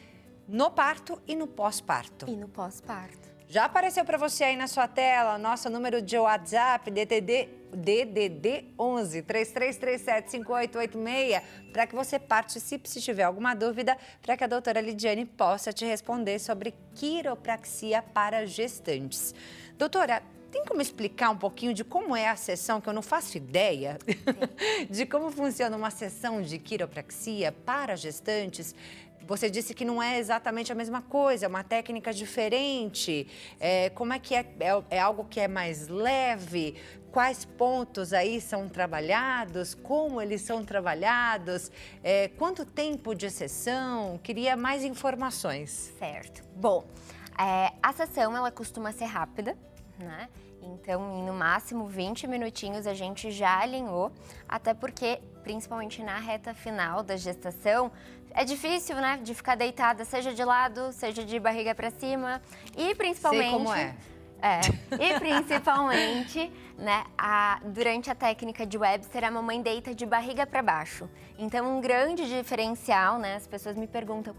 no parto e no pós-parto. E no pós-parto. Já apareceu para você aí na sua tela nosso número de WhatsApp, DDD 11 3337 5886, para que você participe se tiver alguma dúvida, para que a doutora Lidiane possa te responder sobre quiropraxia para gestantes. Doutora, tem como explicar um pouquinho de como é a sessão, que eu não faço ideia, de como funciona uma sessão de quiropraxia para gestantes? Você disse que não é exatamente a mesma coisa, é uma técnica diferente. Como é que é? É algo que é mais leve? Quais pontos aí são trabalhados? Como eles são trabalhados? Quanto tempo de sessão? Queria mais informações. Certo. Bom, a sessão ela costuma ser rápida, né? Então, em no máximo 20 minutinhos a gente já alinhou, até porque, principalmente na reta final da gestação, é difícil, né, de ficar deitada, seja de lado, seja de barriga para cima, e principalmente... Sei como é. E principalmente, né, durante a técnica de Webster, a mamãe deita de barriga para baixo. Então, um grande diferencial, né, as pessoas me perguntam,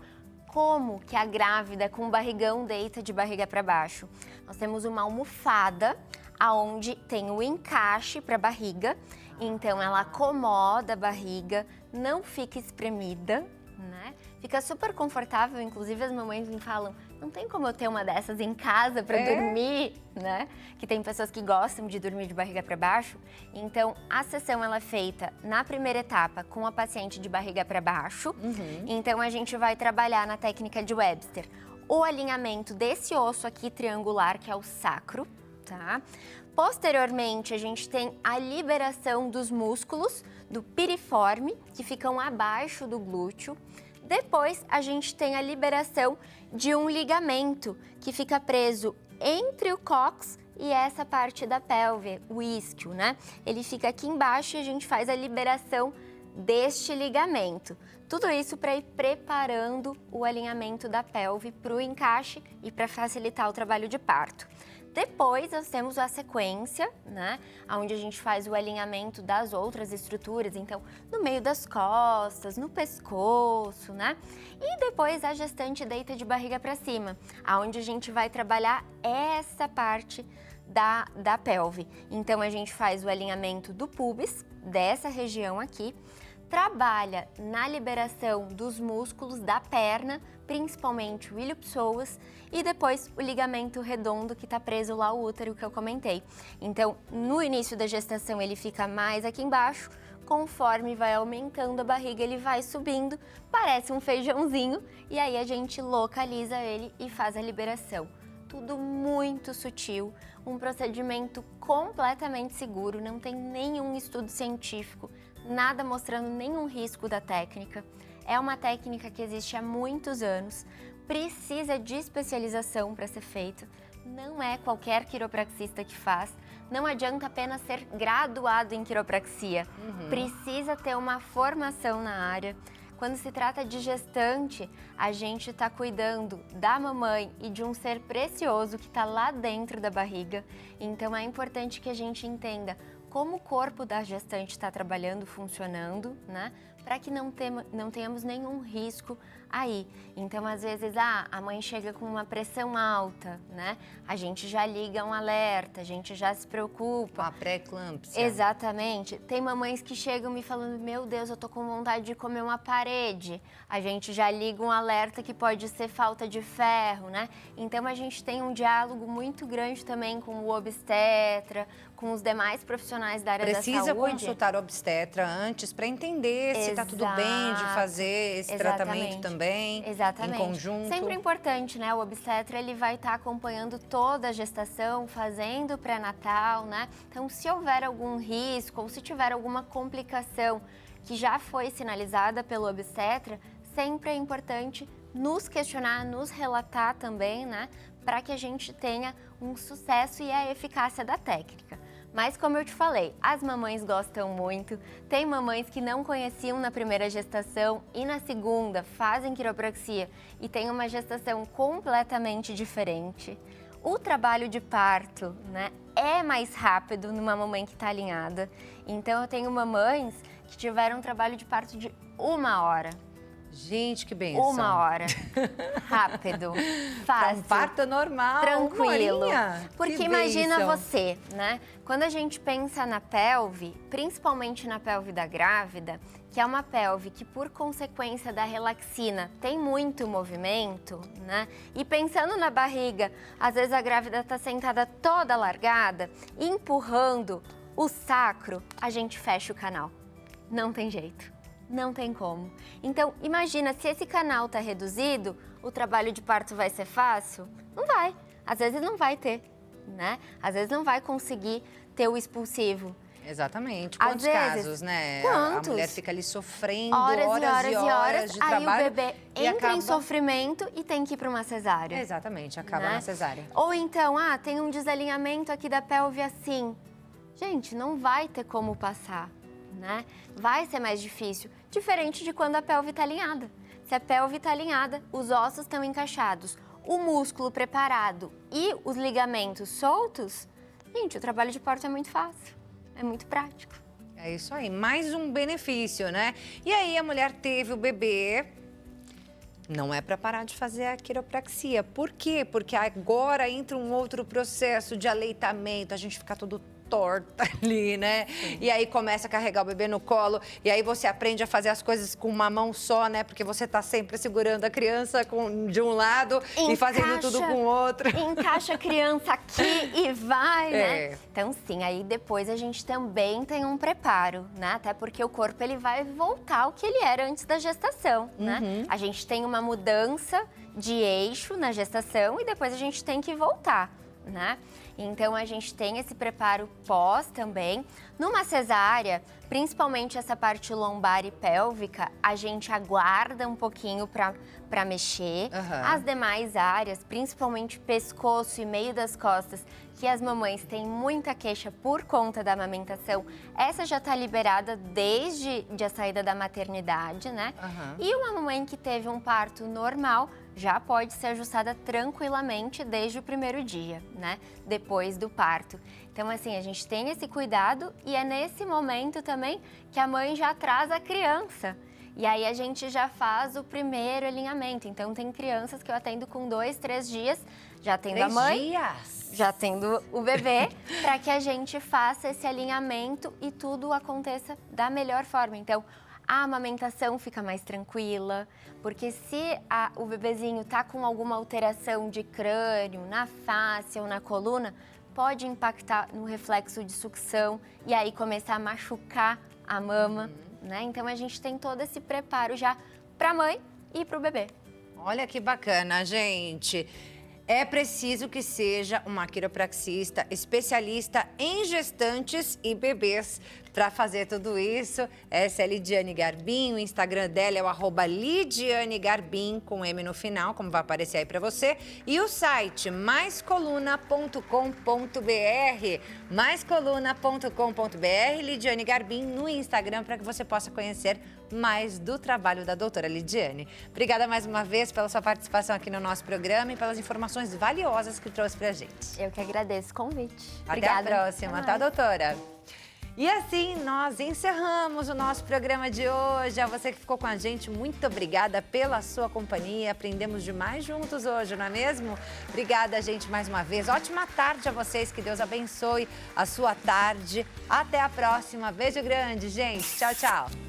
como que a grávida com barrigão deita de barriga para baixo? Nós temos uma almofada aonde tem o encaixe para a barriga, então ela acomoda a barriga, não fica espremida, né? Fica super confortável, inclusive as mamães me falam, não tem como eu ter uma dessas em casa para dormir, né? Que tem pessoas que gostam de dormir de barriga para baixo. Então, a sessão ela é feita na primeira etapa com a paciente de barriga para baixo. Então, a gente vai trabalhar na técnica de Webster o alinhamento desse osso aqui triangular, que é o sacro, tá? Posteriormente, a gente tem a liberação dos músculos do piriforme, que ficam abaixo do glúteo. Depois, a gente tem a liberação de um ligamento que fica preso entre o cóccix e essa parte da pelve, o isquio, né? Ele fica aqui embaixo e a gente faz a liberação deste ligamento. Tudo isso para ir preparando o alinhamento da pelve para o encaixe e para facilitar o trabalho de parto. Depois, nós temos a sequência, né, onde a gente faz o alinhamento das outras estruturas, então, no meio das costas, no pescoço, né? E depois, a gestante deita de barriga para cima, onde a gente vai trabalhar essa parte da pelve. Então, a gente faz o alinhamento do pubis, dessa região aqui, trabalha na liberação dos músculos da perna, principalmente o ilho-psoas, e depois o ligamento redondo que está preso lá ao útero, que eu comentei. Então, no início da gestação ele fica mais aqui embaixo, conforme vai aumentando a barriga ele vai subindo, parece um feijãozinho, e aí a gente localiza ele e faz a liberação. Tudo muito sutil, um procedimento completamente seguro, não tem nenhum estudo científico, nada mostrando nenhum risco da técnica. É uma técnica que existe há muitos anos, precisa de especialização para ser feito. Não é qualquer quiropraxista que faz. Não adianta apenas ser graduado em quiropraxia. Precisa ter uma formação na área. Quando se trata de gestante, a gente está cuidando da mamãe e de um ser precioso que está lá dentro da barriga. Então é importante que a gente entenda como o corpo da gestante está trabalhando, funcionando, né? Para que não tenhamos nenhum risco aí. Então, às vezes, a mãe chega com uma pressão alta, né? A gente já liga um alerta, a gente já se preocupa. A pré-eclâmpsia. Exatamente. Tem mamães que chegam me falando, meu Deus, eu tô com vontade de comer uma parede. A gente já liga um alerta que pode ser falta de ferro, né? Então, a gente tem um diálogo muito grande também com o obstetra, com os demais profissionais da área da saúde. Precisa consultar o obstetra antes para entender se está tudo bem de fazer esse tratamento também, em conjunto. Sempre importante, né? O obstetra ele vai estar acompanhando toda a gestação, fazendo o pré-natal, né? Então, se houver algum risco ou se tiver alguma complicação que já foi sinalizada pelo obstetra, sempre é importante nos questionar, nos relatar também, né? Para que a gente tenha um sucesso e a eficácia da técnica. Mas como eu te falei, as mamães gostam muito, tem mamães que não conheciam na primeira gestação e na segunda fazem quiropraxia e tem uma gestação completamente diferente. O trabalho de parto, né, é mais rápido numa mamãe que está alinhada. Então eu tenho mamães que tiveram um trabalho de parto de 1 hora. Gente, que benção. 1 hora. Rápido, fácil. Um parto normal. Tranquilo. 1 horinha. Porque Que imagina bênção. você, né? Quando a gente pensa na pelve, principalmente na pelve da grávida, que é uma pelve que, por consequência da relaxina, tem muito movimento, né? E pensando na barriga, às vezes a grávida está sentada toda largada, empurrando o sacro, a gente fecha o canal. Não tem jeito. Não tem como. Então, imagina, se esse canal está reduzido, o trabalho de parto vai ser fácil? Não vai. Às vezes não vai ter, né? Às vezes não vai conseguir ter o expulsivo. Exatamente. Às Quantos vezes, casos, né? quantos? A mulher fica ali sofrendo Horas horas e horas de aí trabalho. o bebê e entra acaba... em sofrimento e tem que ir para uma cesárea. Exatamente, acaba né? na cesárea. Ou então, tem um desalinhamento aqui da pelve assim. Gente, não vai ter como passar, né? Vai ser mais difícil, diferente de quando a pelve está alinhada. Se a pelve está alinhada, os ossos estão encaixados, o músculo preparado e os ligamentos soltos, gente, o trabalho de parto é muito fácil, é muito prático. É isso aí, mais um benefício, né? E aí a mulher teve o bebê, não é para parar de fazer a quiropraxia. Por quê? Porque agora entra um outro processo de aleitamento, a gente fica todo torta ali, né? Sim. E aí começa a carregar o bebê no colo, e aí você aprende a fazer as coisas com uma mão só, né? Porque você tá sempre segurando a criança de um lado e fazendo tudo com o outro. Encaixa a criança aqui e vai, É. né? Então, sim, aí depois a gente também tem um preparo, né? Até porque o corpo, ele vai voltar ao que ele era antes da gestação, né? A gente tem uma mudança de eixo na gestação e depois a gente tem que voltar, né? Então, a gente tem esse preparo pós também. Numa cesárea, principalmente essa parte lombar e pélvica, a gente aguarda um pouquinho para mexer. As demais áreas, principalmente pescoço e meio das costas, que as mamães têm muita queixa por conta da amamentação, essa já está liberada desde a saída da maternidade, né? E uma mamãe que teve um parto normal já pode ser ajustada tranquilamente desde o primeiro dia, né? Depois do parto. Então, assim, a gente tem esse cuidado e é nesse momento também que a mãe já traz a criança. E aí a gente já faz o primeiro alinhamento. Então, tem crianças que eu atendo com 2, 3 dias, já tendo a mãe, já tendo o bebê, para que a gente faça esse alinhamento e tudo aconteça da melhor forma. Então, a amamentação fica mais tranquila, porque se o bebezinho tá com alguma alteração de crânio, na face ou na coluna, pode impactar no reflexo de sucção e aí começar a machucar a mama, né? Então, a gente tem todo esse preparo já para a mãe e para o bebê. Olha que bacana, gente. É preciso que seja uma quiropraxista especialista em gestantes e bebês para fazer tudo isso. Essa é a Lidiane Garbim, o Instagram dela é o @Lidiane Garbim, com M no final, como vai aparecer aí para você. E o site maiscoluna.com.br, maiscoluna.com.br, Lidiane Garbim no Instagram, para que você possa conhecer mais do trabalho da doutora Lidiane. Obrigada mais uma vez pela sua participação aqui no nosso programa e pelas informações valiosas que trouxe pra gente. Eu que agradeço o convite. Até Obrigada. a próxima, tá, doutora? E assim nós encerramos o nosso programa de hoje. A você que ficou com a gente, muito obrigada pela sua companhia. Aprendemos demais juntos hoje, não é mesmo? Obrigada, gente, mais uma vez. Ótima tarde a vocês, que Deus abençoe a sua tarde. Até a próxima. Beijo grande, gente. Tchau, tchau.